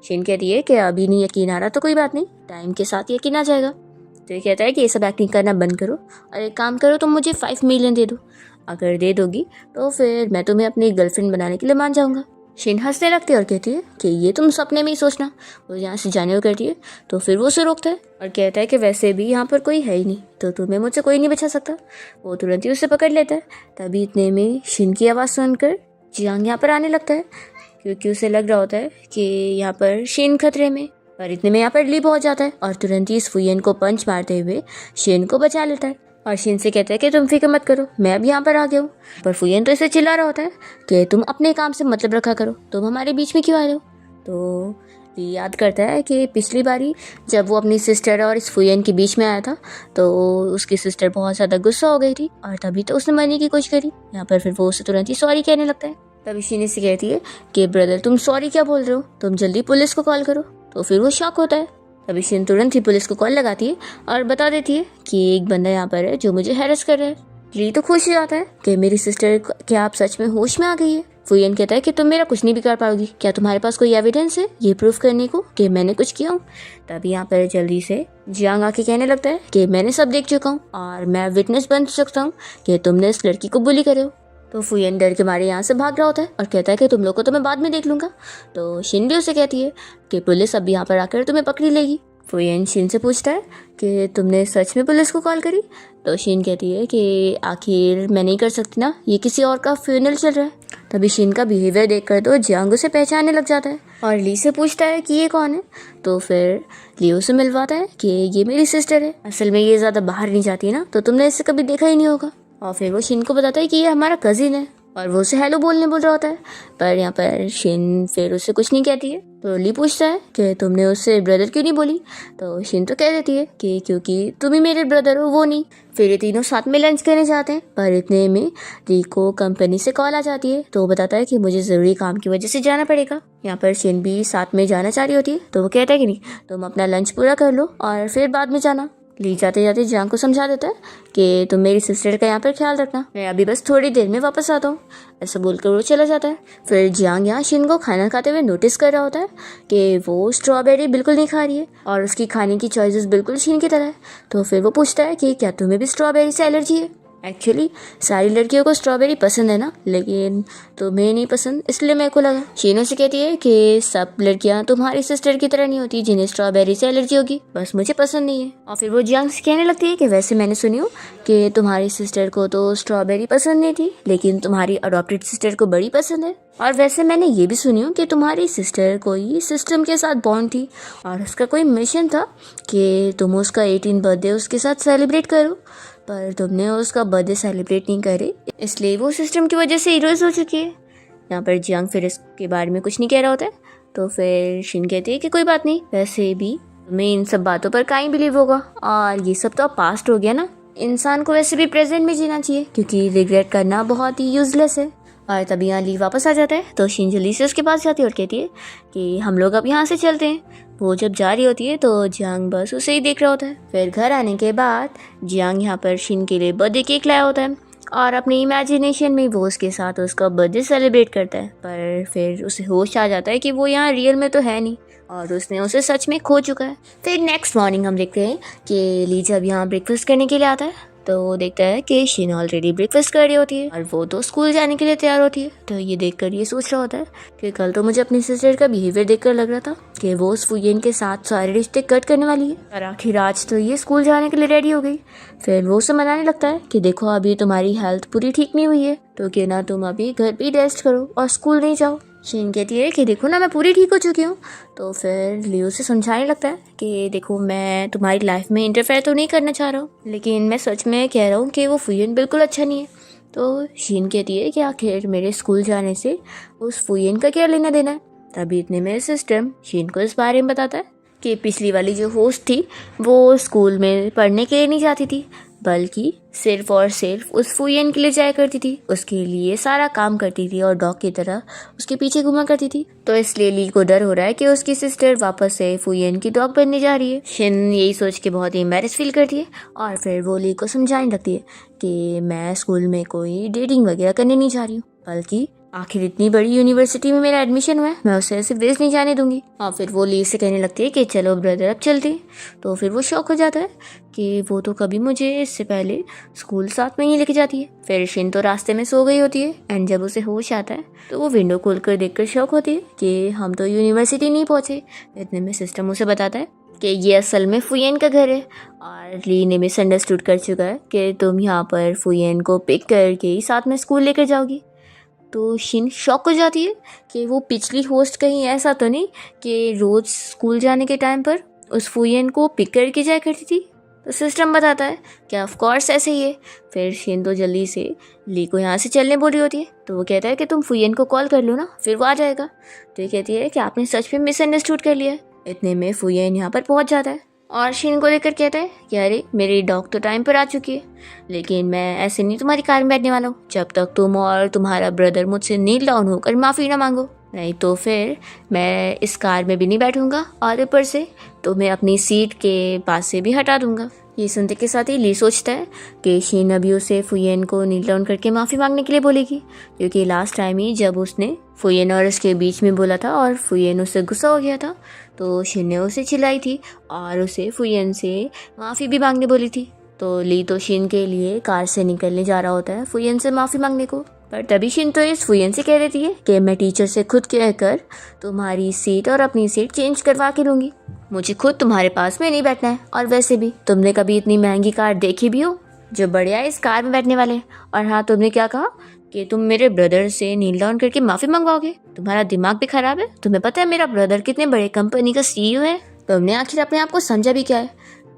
शिन कहती है कि अभी नहीं यकीन आ रहा तो कोई बात नहीं, टाइम के साथ यकीन आ जाएगा। तो ये कहता है कि ये सब एक्टिंग करना बंद करो और एक काम करो, तुम मुझे 5 मिलियन दे दो। अगर दे दोगी तो फिर मैं तुम्हें अपनी गर्लफ्रेंड बनाने के लिए मान जाऊँगा। शिन हंसने लगती है और कहती है कि ये तुम सपने में ही सोचना। वो यहाँ से जाने को करती है तो फिर वो उसे रोकता है और कहता है कि वैसे भी यहाँ पर कोई है ही नहीं तो तुम्हें मुझसे कोई नहीं बचा सकता। वो तुरंत ही उसे पकड़ लेता है। तभी इतने में शिन की आवाज़ सुनकर जियांग यहाँ पर आने लगता है क्योंकि उसे लग रहा होता है कि यहाँ पर शिन खतरे में। पर इतने में यहाँ पर ली पहुँच जाता है और तुरंत ही इस फुयन को पंच मारते हुए शिन को बचा लेता है और शिन से कहता है कि तुम फिक्र मत करो, मैं अब यहाँ पर आ गया हूँ। पर फुयन तो इसे चिल्ला रहा होता है कि तुम अपने काम से मतलब रखा करो, तुम हमारे बीच में क्यों आ रहे हो। तो ली याद करता है कि पिछली बारी जब वो अपनी सिस्टर और इस फुयन के बीच में आया था तो उसकी सिस्टर बहुत ज़्यादा गुस्सा हो गई थी और तभी तो उसने मरने की कोशिश करी। यहाँ पर फिर वो उसे तुरंत ही सॉरी कहने लगता है। तभी शिन से कहती है कि ब्रदर तुम सॉरी क्या बोल रहे हो, तुम जल्दी पुलिस को कॉल करो। तो फिर वो शॉक होता है। तभी शिन तुरंत ही पुलिस को कॉल लगाती है और बता देती है कि एक बंदा यहाँ पर है जो मुझे हैरेस कर रहा है। ली तो खुश हो जाता है कि मेरी सिस्टर क्या आप सच में होश में आ गई है। फुयन कहता है कि तुम मेरा कुछ नहीं बिगाड़ पाओगी, क्या तुम्हारे पास कोई एविडेंस है ये प्रूफ करने को कि मैंने कुछ किया हूँ। तभी यहाँ पर जल्दी से जियांग आके कहने लगता है कि मैंने सब देख चुका हूँ और मैं विटनेस बन सकता हूँ कि तुमने इस लड़की को बुली करे हो। तो फुयन डर के मारे यहाँ से भाग रहा होता है और कहता है कि तुम लोग को तो मैं बाद में देख लूँगा। तो शिन भी उसे कहती है कि पुलिस अब यहाँ पर आकर तुम्हें पकड़ी लेगी। फुयन शिन से पूछता है कि तुमने सच में पुलिस को कॉल करी। तो शिन कहती है कि आखिर मैं नहीं कर सकती ना, ये किसी और का फ्यूनरल चल रहा है। तभी शिन का बिहेवियर देखकर तो जियांग उसे पहचानने लग जाता है और ली से पूछता है कि ये कौन है। तो फिर लियो से मिलवाता है कि ये मेरी सिस्टर है, असल में ये ज़्यादा बाहर नहीं जाती ना तो तुमने इसे कभी देखा ही नहीं होगा। और फिर वो शिन को बताता है कि ये हमारा कजिन है और वो उसे हेलो बोलने बोल रहा होता है। पर यहाँ पर शिन फिर उससे कुछ नहीं कहती है। तो ली पूछता है कि तुमने उससे ब्रदर क्यों नहीं बोली। तो शिन तो कह देती है कि क्योंकि तुम ही मेरे ब्रदर हो, वो नहीं। फिर ये तीनों साथ में लंच करने जाते हैं पर इतने में ली को कंपनी से कॉल आ जाती है। तो वो बताता है कि मुझे ज़रूरी काम की वजह से जाना पड़ेगा। यहाँ पर शिन भी साथ में जाना चाह रही होती है तो वो कहता है कि नहीं, तुम अपना लंच पूरा कर लो और फिर बाद में जाना। ली जाते जाते जियांग को समझा देता है कि तुम मेरी सिस्टर का यहाँ पर ख्याल रखना, मैं अभी बस थोड़ी देर में वापस आता हूँ। ऐसा बोलकर वो चला जाता है। फिर जियांग यहाँ शिन को खाना खाते हुए नोटिस कर रहा होता है कि वो स्ट्रॉबेरी बिल्कुल नहीं खा रही है और उसकी खाने की चॉइसेस बिल्कुल शिन की तरह है। तो फिर वो पूछता है कि क्या तुम्हें भी स्ट्रॉबेरी से एलर्जी है। एक्चुअली सारी लड़कियों को स्ट्रॉबेरी पसंद है ना, लेकिन तुम्हें नहीं पसंद, इसलिए मेरे को लगा। शीनो से कहती है कि सब लड़कियां तुम्हारी सिस्टर की तरह नहीं होती जिन्हें स्ट्रॉबेरी से एलर्जी होगी, बस मुझे पसंद नहीं है। और फिर वो जियांग से कहने लगती है कि वैसे मैंने सुनी हूँ कि तुम्हारी सिस्टर को तो स्ट्रॉबेरी पसंद नहीं थी लेकिन तुम्हारी अडॉप्टेड सिस्टर को बड़ी पसंद है। और वैसे मैंने ये भी सुनी हूँ कि तुम्हारी सिस्टर कोई सिस्टम के साथ बॉन्ड थी और उसका कोई मिशन था कि तुम उसका 18 बर्थडे उसके साथ सेलिब्रेट करो, पर तुमने उसका बर्थडे सेलिब्रेट नहीं करे, इसलिए वो सिस्टम की वजह से इरोज हो चुकी है। यहाँ पर जियांग फिर इसके बारे में कुछ नहीं कह रहा होता है। तो फिर शिन कहती है कि कोई बात नहीं, वैसे भी तुम्हें इन सब बातों पर कहीं बिलीव होगा और ये सब तो अब पास्ट हो गया ना, इंसान को वैसे भी प्रेजेंट में जीना चाहिए क्योंकि रिग्रेट करना बहुत ही यूजलेस है। और तभी यहाँ ली वापस आ जाता है तो शिन जल्दी से उसके पास जाती है और कहती है कि हम लोग अब यहाँ से चलते हैं। वो जब जा रही होती है तो जियांग बस उसे ही देख रहा होता है। फिर घर आने के बाद जियांग यहाँ पर शिन के लिए बर्थडे केक लाया होता है और अपनी इमेजिनेशन में वो उसके साथ उसका बर्थडे सेलिब्रेट करता है। पर फिर उसे होश आ जाता है कि वो यहाँ रियल में तो है नहीं और उसने उसे सच में खो चुका है। फिर नेक्स्ट मॉर्निंग हम देखते हैं कि ली जब यहाँ ब्रेकफास्ट करने के लिए आता है तो वो देखता है कि शिन ऑलरेडी ब्रेकफास्ट कर रही होती है और वो तो स्कूल जाने के लिए तैयार होती है। तो ये देखकर ये सोच रहा होता है कि कल तो मुझे अपनी सिस्टर का बिहेवियर देखकर लग रहा था कि वो उस फुयेन के साथ सारे रिश्ते कट करने वाली है, और आखिर आज तो ये स्कूल जाने के लिए रेडी हो गई। फिर वो उसे मनाने लगता है कि देखो अभी तुम्हारी हेल्थ पूरी ठीक नहीं हुई है तो क्यों ना तुम अभी घर पे रेस्ट करो और स्कूल नहीं जाओ। शिन कहती है कि देखो ना मैं पूरी ठीक हो चुकी हूँ। तो फिर लियो से समझाने लगता है कि देखो मैं तुम्हारी लाइफ में इंटरफेयर तो नहीं करना चाह रहा हूँ, लेकिन मैं सच में कह रहा हूँ कि वो फुयेन बिल्कुल अच्छा नहीं है। तो शिन कहती है कि आखिर मेरे स्कूल जाने से उस फुयेन का क्या लेना देना है। तभी इतने में सिस्टम शिन को इस बारे में बताता है कि पिछली वाली जो होस्ट थी वो स्कूल में पढ़ने के लिए नहीं जाती थी, बल्कि सिर्फ और सिर्फ उस फुयेन के लिए जाया करती थी, उसके लिए सारा काम करती थी और डॉग की तरह उसके पीछे घुमा करती थी। तो इसलिए ली को डर हो रहा है कि उसकी सिस्टर वापस से फुयेन की डॉग बनने जा रही है। शिन यही सोच के बहुत ही एम्बैरेस फील करती है और फिर वो ली को समझाने लगती है कि मैं स्कूल में कोई डेटिंग वगैरह करने नहीं जा रही हूँ, बल्कि आखिर इतनी बड़ी यूनिवर्सिटी में मेरा एडमिशन हुआ है, मैं उसे ऐसे वेस्ट नहीं जाने दूंगी। और फिर वो ली से कहने लगती है कि चलो ब्रदर अब चलते हैं। तो फिर वो शॉक हो जाता है कि वो तो कभी मुझे इससे पहले स्कूल साथ में ही लेके जाती है। फिर शिन तो रास्ते में सो गई होती है एंड जब उसे होश आता है तो वो विंडो खोलकर देखकर शॉक होती है कि हम तो यूनिवर्सिटी नहीं पहुंचे। इतने में सिस्टम उसे बताता है कि ये असल में फुयेन का घर है और ली ने मिसअंडरस्टूड कर चुका है कि तुम यहाँ पर फुयेन को पिक करके ही साथ में स्कूल लेकर जाओगी। तो शिन शॉक हो जाती है कि वो पिछली होस्ट कहीं ऐसा तो नहीं कि रोज़ स्कूल जाने के टाइम पर उस फुयेन को पिक करके जाया करती थी। तो सिस्टम बताता है कि ऑफ कोर्स ऐसे ही है। फिर शिन तो जल्दी से ली को यहाँ से चलने बोली होती है। तो वो कहता है कि तुम फुयेन को कॉल कर लो ना, फिर वो आ जाएगा। तो ये कहती है कि आपने सच में मिसअंडरस्टूड कर लिया है। इतने में फुयेन यहाँ पर पहुँच जाता है और शिन को लेकर कहता है कि अरे मेरी डॉग तो टाइम पर आ चुकी है, लेकिन मैं ऐसे नहीं तुम्हारी कार में बैठने वाला हूँ जब तक तुम और तुम्हारा ब्रदर मुझसे नील डाउन होकर माफ़ी ना मांगो, नहीं तो फिर मैं इस कार में भी नहीं बैठूंगा और ऊपर से तुम्हें अपनी सीट के पास से भी हटा दूंगा। ये सुनते के साथ ही ली सोचता है कि शिन अभी उसे फुयेन को नील डाउन करके माफ़ी मांगने के लिए बोलेगी, क्योंकि लास्ट टाइम ही जब उसने फुयेन और उसके बीच में बोला था और फुयेन उससे गुस्सा हो गया था तो शिन ने उसे चिल्लाई थी और उसे फुयेन से माफ़ी भी मांगने बोली थी। तो ली तो शिन के लिए कार से निकलने जा रहा होता है फुयेन से माफ़ी मांगने को, पर तभी शिन तो इस फुयेन से कह देती है कि मैं टीचर से खुद कहकर तुम्हारी सीट और अपनी सीट चेंज करवा के लूँगी, मुझे खुद तुम्हारे पास में नहीं बैठना है। और वैसे भी तुमने कभी इतनी महंगी कार देखी भी हो जो बढ़िया इस कार में बैठने वाले। और हाँ, तुमने क्या कहा कि तुम मेरे ब्रदर से नील डाउन करके माफ़ी मंगवाओगे? तुम्हारा दिमाग भी खराब है? तुम्हें पता है मेरा ब्रदर कितने बड़े कंपनी का CEO है? तुमने आखिर अपने आप को समझा भी क्या है?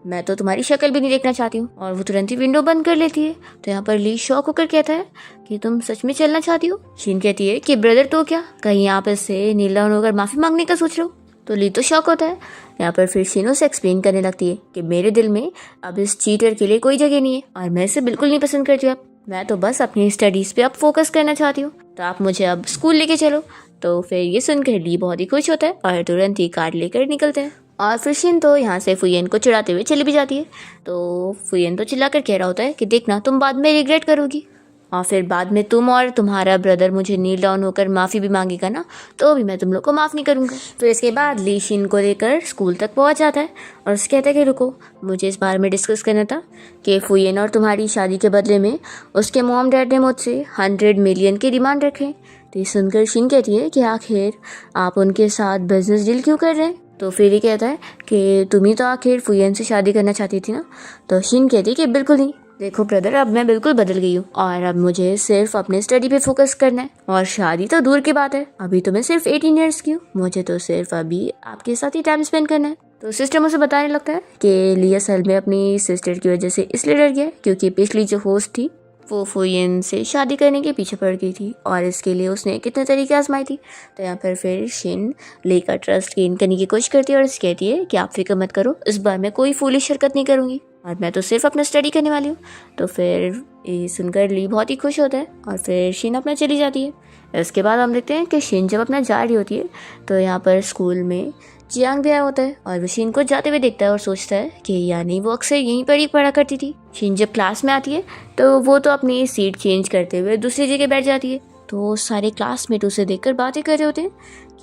मैं तो तुम्हारी शक्ल भी नहीं देखना चाहती हूँ। और वो तुरंत ही विंडो बंद कर लेती है। तो यहाँ पर ली शॉक होकर कहता है कि तुम सच में चलना चाहती हो? शिन कहती है कि ब्रदर तो क्या, कहीं आप इससे नील डाउन होकर माफ़ी मांगने का सोच रहे हो? तो ली तो शॉक होता है। यहाँ पर फिर शिनो से एक्सप्लेन करने लगती है कि मेरे दिल में अब इस चीटर के लिए कोई जगह नहीं है और मैं इसे बिल्कुल नहीं पसंद करती हूँ। मैं तो बस अपनी स्टडीज़ पे अब फोकस करना चाहती हूँ, तो आप मुझे अब स्कूल लेके चलो। तो फिर ये सुनकर ली बहुत ही खुश होता है और तुरंत ही कार लेकर निकलते हैं। और फिर शिन तो यहाँ से फुयेन को चिढ़ाते हुए चली भी जाती है। तो फुयेन तो चिल्लाकर कह रहा होता है कि देखना तुम बाद में रिग्रेट करोगी, और फिर बाद में तुम और तुम्हारा ब्रदर मुझे नील डाउन होकर माफ़ी भी मांगेगा ना, तो भी मैं तुम लोग को माफ़ नहीं करूँगा। फिर इसके बाद ली शिन को लेकर स्कूल तक पहुँच जाता है और उससे कहता है कि रुको, मुझे इस बारे में डिस्कस करना था कि फुयेन और तुम्हारी शादी के बदले में उसके मॉम डैड ने मुझसे 100 मिलियन की डिमांड रखे। तो ये सुनकर शिन कहती है कि आखिर आप उनके साथ बिजनेस डील क्यों कर रहे हैं? तो फिर ये कहता है कि तुम ही तो आखिर फुयेन से शादी करना चाहती थी ना। तो शिन कहती है कि बिल्कुल नहीं, देखो ब्रदर, अब मैं बिल्कुल बदल गई हूँ और अब मुझे सिर्फ अपने स्टडी पे फोकस करना है, और शादी तो दूर की बात है, अभी तो मैं सिर्फ 18 ईयर्स की हूँ, मुझे तो सिर्फ अभी आपके साथ ही टाइम स्पेंड करना है। तो सिस्टर मुझे बताने लगता है कि ली असल में अपनी सिस्टर की वजह से इसलिए डर गया क्योंकि पिछली जो होस्ट थी वो फुयेन से शादी करने के पीछे पड़ गई थी और इसके लिए उसने कितने तरीके आजमाए थी। तो यहाँ पर फिर शिन ली का ट्रस्ट गेन करने की कोशिश करती है और उससे कहती है कि आप फिक्र मत करो, इस बार मैं कोई फूलिश हरकत नहीं करूँगी और मैं तो सिर्फ अपना स्टडी करने वाली हूँ। तो फिर ये सुनकर ली बहुत ही खुश होता है और फिर शीन अपना चली जाती है। इसके बाद हम देखते हैं कि शीन जब अपना जा रही होती है तो यहाँ पर स्कूल में जियांग भी आया होता है और वो शीन को जाते हुए देखता है और सोचता है कि यानी वो अक्सर यहीं पर ही पढ़ा करती थी। शीन जब क्लास में आती है तो वो तो अपनी सीट चेंज करते हुए दूसरी जगह बैठ जाती है। तो सारे क्लासमेट उसे देखकर बातें कर रहे होते हैं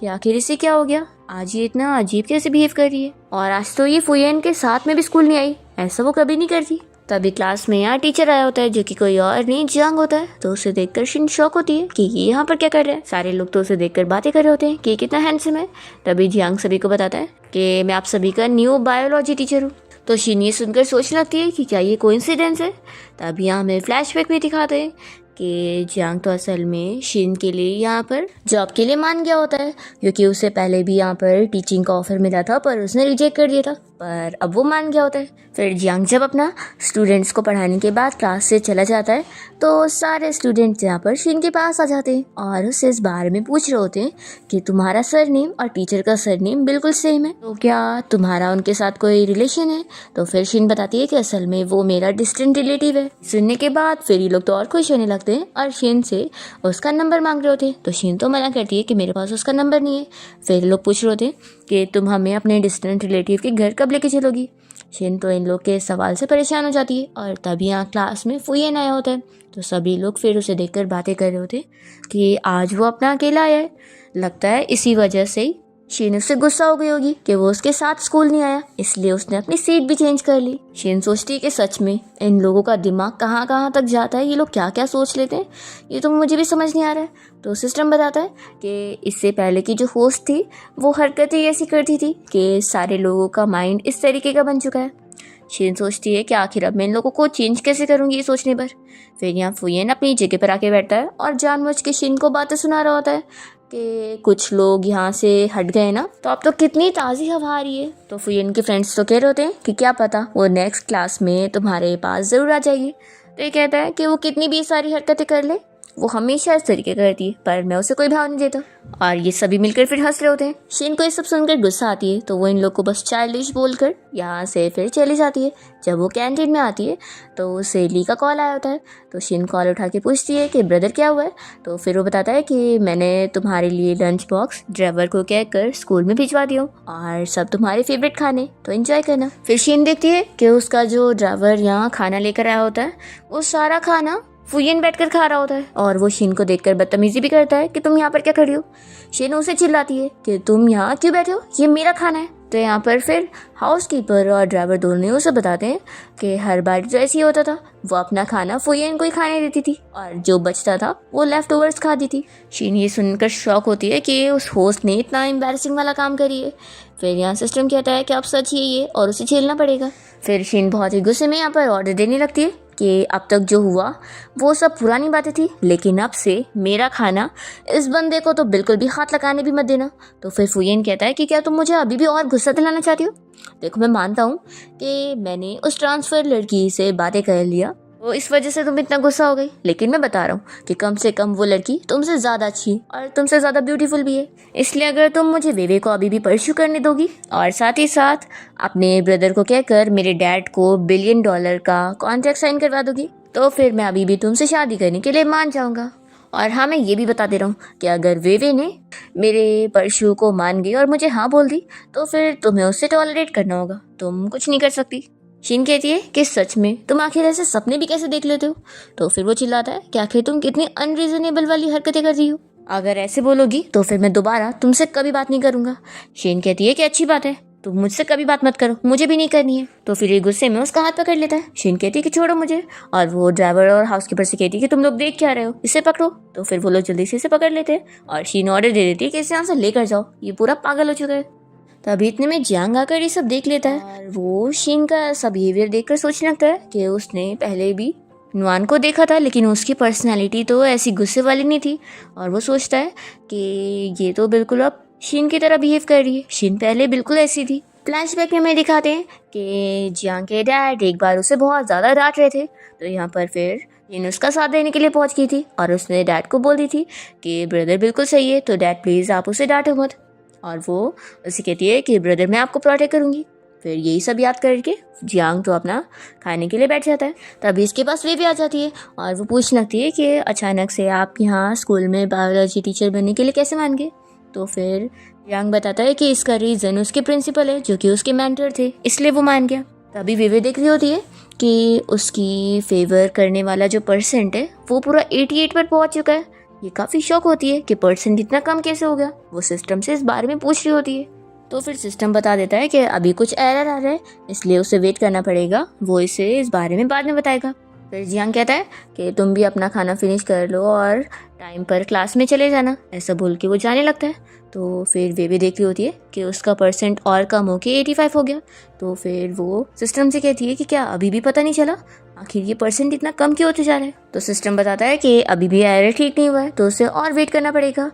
कि आखिर इसे क्या हो गया, आज ये इतना अजीब कैसे बिहेव कर रही है, और आज तो ये फुयेन के साथ में भी स्कूल नहीं आई, ऐसा वो कभी नहीं करती। तभी क्लास में यहाँ टीचर आया होता है जो कि कोई और नहीं जियांग होता है। तो उसे देखकर शीन शॉक होती है कि ये यहाँ पर क्या कर रहा है। सारे लोग तो उसे देखकर बातें कर रहे होते हैं कि कितना हैंडसम है। तभी जियांग सभी को बताता है कि मैं आप सभी का न्यू बायोलॉजी टीचर हूँ। तो शीन ये सुनकर सोचने लगती है कि क्या ये कोइंसिडेंस है। तभी यहाँ हमें फ्लैशबैक में दिखाते हैं कि जियांग तो असल में शीन के लिए यहाँ पर जॉब के लिए मान गया होता है, क्योंकि उसे पहले भी यहाँ पर टीचिंग का ऑफर मिला था पर उसने रिजेक्ट कर दिया था, पर अब वो मान गया होता है। फिर जियांग जब अपना स्टूडेंट्स को पढ़ाने के बाद क्लास से चला जाता है तो सारे स्टूडेंट्स यहाँ पर शीन के पास आ जाते हैं और उससे इस बारे में पूछ रहे होते हैं कि तुम्हारा सरनेम और टीचर का सरनेम बिल्कुल सेम है, तो क्या तुम्हारा उनके साथ कोई रिलेशन है। तो फिर शीन बताती है कि असल में वो मेरा डिस्टेंट रिलेटिव है। सुनने के बाद फिर ये लोग तो और खुश होने लगते हैं और शीन से उसका नंबर मांग रहे होते हैं। तो शीन तो मना करती है कि मेरे पास उसका नंबर नहीं है। फिर लोग पूछ रहे होते हैं कि तुम हमें अपने डिस्टेंट रिलेटिव के घर कब लेके चलोगी। शीन तो इन लोग के सवाल से परेशान हो जाती है और तभी यहाँ क्लास में फुयेन आया होता है। तो सभी लोग फिर उसे देखकर बातें कर रहे होते हैं कि आज वो अपना अकेला आया है। लगता है इसी वजह से ही शीन उससे गुस्सा हो गई होगी कि वो उसके साथ स्कूल नहीं आया, इसलिए उसने अपनी सीट भी चेंज कर ली। शीन सोचती है कि सच में इन लोगों का दिमाग कहाँ कहाँ तक जाता है, ये लोग क्या क्या सोच लेते हैं, ये तो मुझे भी समझ नहीं आ रहा है। तो सिस्टम बताता है कि इससे पहले की जो होस्ट थी वो हरकतें ऐसी करती थी कि सारे लोगों का माइंड इस तरीके का बन चुका है। शीन सोचती है कि आखिर अब मैं इन लोगों को चेंज कैसे करूँगी ये सोचने पर। फिर यहाँ फुयेन अपनी जगह पर आके बैठता है और जानबूझ के शीन को बातें सुना रहा होता है कि कुछ लोग यहाँ से हट गए ना तो अब तो कितनी ताज़ी हवा आ रही है। तो फुयेन के फ्रेंड्स तो कह रहे होते हैं कि क्या पता वो नेक्स्ट क्लास में तुम्हारे पास ज़रूर आ जाएगी। तो ये कहता है कि वो कितनी भी सारी हरकतें कर ले वो हमेशा इस तरीके करती है, पर मैं उसे कोई भाव नहीं देता। और ये सभी मिलकर फिर हंस रहे होते हैं। शीन को ये सब सुनकर गुस्सा आती है तो वो इन लोग को बस चाइल्डिश बोलकर यहाँ से फिर चली जाती है। जब वो कैंटीन में आती है तो उसे ली का कॉल आया होता है। तो शीन कॉल उठा के पूछती है कि ब्रदर क्या हुआ है। तो फिर वो बताता है कि मैंने तुम्हारे लिए लंच बॉक्स ड्राइवर को कहकर स्कूल में भिजवा दिया और सब तुम्हारे फेवरेट खाने, तो एंजॉय करना। फिर शीन देखती है कि उसका जो ड्राइवर यहाँ खाना लेकर आया होता है वो सारा खाना फुयेन बैठकर खा रहा होता है और वो शीन को देखकर बदतमीजी भी करता है कि तुम यहाँ पर क्या खड़ी हो। शीन उसे चिल्लाती है कि तुम यहाँ क्यों बैठे हो, ये मेरा खाना है। तो यहाँ पर फिर हाउसकीपर और ड्राइवर दोनों उसे बताते हैं कि हर बार जो ऐसे ही होता था वो अपना खाना फुयेन को ही खाने देती थी और जो बचता था वो लेफ्ट ओवर्स खाती थी। शीन ये सुनकर शॉक होती है कि उस होस्ट ने इतना एम्बैरसिंग वाला काम करी है। फिर यहाँ सिस्टम कहता है कि अब सच ये और उसे झेलना पड़ेगा। फिर शीन बहुत ही गुस्से में यहाँ पर ऑर्डर देने लगती है कि अब तक जो हुआ वो सब पुरानी बातें थी, लेकिन अब से मेरा खाना इस बंदे को तो बिल्कुल भी हाथ लगाने भी मत देना। तो फिर फुयेन कहता है कि क्या तुम मुझे अभी भी और गुस्सा दिलाना चाहती हो। देखो मैं मानता हूँ कि मैंने उस ट्रांसफ़र लड़की से बातें कर लिया तो इस वजह से तुम इतना गुस्सा हो गई, लेकिन मैं बता रहा हूँ कि कम से कम वो लड़की तुमसे ज़्यादा अच्छी और तुमसे ज़्यादा ब्यूटीफुल भी है। इसलिए अगर तुम मुझे वेवे को अभी भी परस्यू करने दोगी और साथ ही साथ अपने ब्रदर को कहकर मेरे डैड को $1 बिलियन का कॉन्ट्रैक्ट साइन करवा दोगी तो फिर मैं अभी भी तुमसे शादी करने के लिए मान जाऊँगा। और हाँ मैं ये भी बता दे रहा हूँ कि अगर वेवे ने मेरे परस्यू को मान गई और मुझे हाँ बोल दी तो फिर तुम्हें उससे टॉलरेट करना होगा, तुम कुछ नहीं कर सकती। शीन कहती है कि सच में तुम आखिर ऐसे सपने भी कैसे देख लेते हो। तो फिर वो चिल्लाता है कि आखिर तुम कितनी अनरीजनेबल वाली हरकतें कर रही हो, अगर ऐसे बोलोगी तो फिर मैं दोबारा तुमसे कभी बात नहीं करूँगा। शीन कहती है कि अच्छी बात है, तुम मुझसे कभी बात मत करो, मुझे भी नहीं करनी है। तो फिर ये गुस्से में उसका हाथ पकड़ लेता है। शीन कहती है कि छोड़ो मुझे, और वो ड्राइवर और हाउसकीपर से कहती है कि तुम लोग देख क्या रहे हो, इसे पकड़ो। तो फिर वो लोग जल्दी से इसे पकड़ लेते हैं और शीन ऑर्डर दे देती है कि इसे यहाँ से लेकर जाओ, ये पूरा पागल हो चुका है। तभी इतने में जियांग आकर ये सब देख लेता है और वो शीन का ऐसा बिहेवियर देखकर सोचने लगता है कि उसने पहले भी नुआन को देखा था लेकिन उसकी पर्सनालिटी तो ऐसी गुस्से वाली नहीं थी, और वो सोचता है कि ये तो बिल्कुल अब शीन की तरह बिहेव कर रही है, शीन पहले बिल्कुल ऐसी थी। फ्लैशबैक में हमें दिखाते हैं कि जियांग के डैड एक बार उसे बहुत ज़्यादा डांट रहे थे, तो यहाँ पर फिर शीन उसका साथ देने के लिए पहुँच गई थी और उसने डैड को बोल दी थी कि ब्रदर बिल्कुल सही है, तो डैड प्लीज़ आप उसे डांटो मत। और वो उसे कहती है कि ब्रदर मैं आपको प्रोटेक्ट करूँगी। फिर यही सब याद करके जियांग तो अपना खाने के लिए बैठ जाता है। तभी इसके पास वे भी आ जाती है और वो पूछने लगती है कि अचानक से आप यहाँ स्कूल में बायोलॉजी टीचर बनने के लिए कैसे मान गए। तो फिर जियांग बताता है कि इसका रीज़न उसके प्रिंसिपल है जो कि उसके मेंटर थे, इसलिए वो मान गया। तभी वे देख रही होती है कि उसकी फेवर करने वाला जो परसेंट है वो पूरा 88 पर पहुंच चुका है। ये काफ़ी शौक होती है कि परसेंट इतना कम कैसे हो गया। वो सिस्टम से इस बारे में पूछ रही होती है। तो फिर सिस्टम बता देता है कि अभी कुछ एरर आ रहा है, इसलिए उसे वेट करना पड़ेगा, वो इसे इस बारे में बाद में बताएगा। फिर जियांग कहता है कि तुम भी अपना खाना फिनिश कर लो और टाइम पर क्लास में चले जाना। ऐसा बोल के वो जाने लगता है। तो फिर वे भी देख रही होती है कि उसका परसेंट और कम हो के 85 हो गया। तो फिर वो सिस्टम से कहती है कि क्या अभी भी पता नहीं चला, आखिर ये परसेंट इतना कम क्यों होते जा रहा है। तो सिस्टम बताता है कि अभी भी एरर ठीक नहीं हुआ है, तो उसे और वेट करना पड़ेगा।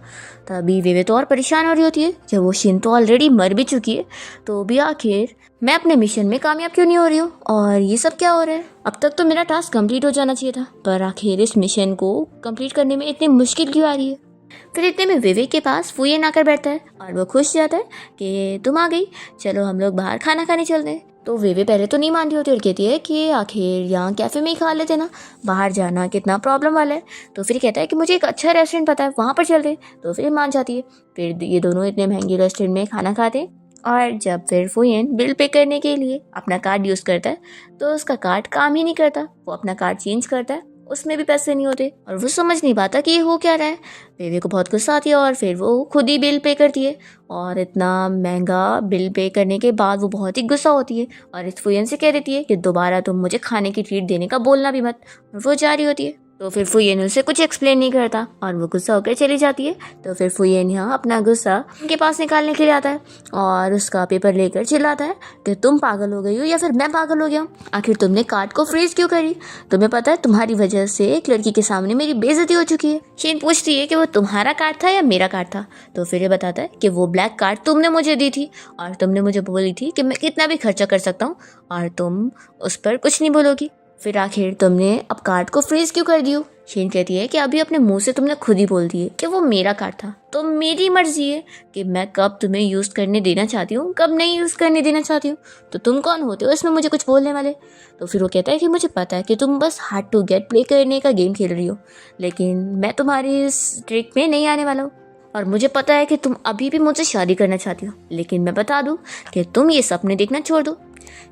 तभी वे तो और परेशान हो रही होती है कि वो शिन तो ऑलरेडी मर भी चुकी है, तो भी आखिर मैं अपने मिशन में कामयाब क्यों नहीं हो रही हूँ और ये सब क्या हो रहा है। अब तक तो मेरा टास्क कंप्लीट हो जाना चाहिए था, पर आखिर इस मिशन को कंप्लीट करने में इतनी मुश्किल क्यों आ रही है। फिर इतने में विवेक के पास फुयेन आकर बैठता है और वो खुश जाता है कि तुम आ गई, चलो हम लोग बाहर खाना खाने चलते हैं। तो वे पहले तो नहीं मान रही होती और कहती है कि आखिर यहाँ कैफ़े में ही खा लेते ना, बाहर जाना कितना प्रॉब्लम वाला है। तो फिर कहता है कि मुझे एक अच्छा रेस्टोरेंट पता है, वहाँ पर चलते। तो फिर मान जाती है। फिर ये दोनों इतने महंगे रेस्टोरेंट में खाना खाते हैं और जब फिर फुयेन बिल पे करने के लिए अपना कार्ड यूज़ करता है तो उसका कार्ड काम ही नहीं करता। वो अपना कार्ड चेंज करता है, उसमें भी पैसे नहीं होते और वो समझ नहीं पाता कि ये हो क्या रहा है। बेबी को बहुत गुस्सा आती है और फिर वो खुद ही बिल पे करती है और इतना महंगा बिल पे करने के बाद वो बहुत ही गुस्सा होती है और इस फुयन से कह देती है कि दोबारा तुम मुझे खाने की ट्रीट देने का बोलना भी मत। और वो जा रही होती है। तो फिर फुयन उसे कुछ एक्सप्लेन नहीं करता और वो गुस्सा होकर चली जाती है। तो फिर फुयन यहाँ अपना गुस्सा उनके पास निकालने के लिए आता है और उसका पेपर लेकर चिल्लाता है कि तुम पागल हो गई हो या फिर मैं पागल हो गया हूँ, आखिर तुमने कार्ड को फ्रीज क्यों करी। तुम्हें पता है तुम्हारी वजह से एक लड़की के सामने मेरी बेइज्जती हो चुकी है। शिन पूछती है कि वो तुम्हारा कार्ड था या मेरा कार्ड था। तो फिर ये बताता है कि वो ब्लैक कार्ड तुमने मुझे दी थी और तुमने मुझे बोली थी कि मैं कितना भी खर्चा कर सकता हूँ और तुम उस पर कुछ नहीं बोलोगी। फिर आखिर तुमने अब कार्ड को फ्रीज क्यों कर दियो। शिन कहती है कि अभी अपने मुंह से तुमने खुद ही बोल दिए कि वो मेरा कार्ड था, तो मेरी मर्जी है कि मैं कब तुम्हें यूज़ करने देना चाहती हूँ, कब नहीं यूज़ करने देना चाहती हूँ। तो तुम कौन होते हो इसमें मुझे कुछ बोलने वाले। तो फिर वो कहता है कि मुझे पता है कि तुम बस हार्ड टू गेट प्ले करने का गेम खेल रही हो, लेकिन मैं तुम्हारी इस ट्रिक में नहीं आने वाला हूँ और मुझे पता है कि तुम अभी भी मुझसे शादी करना चाहती हो, लेकिन मैं बता दूँ कि तुम ये सपने देखना छोड़ दो।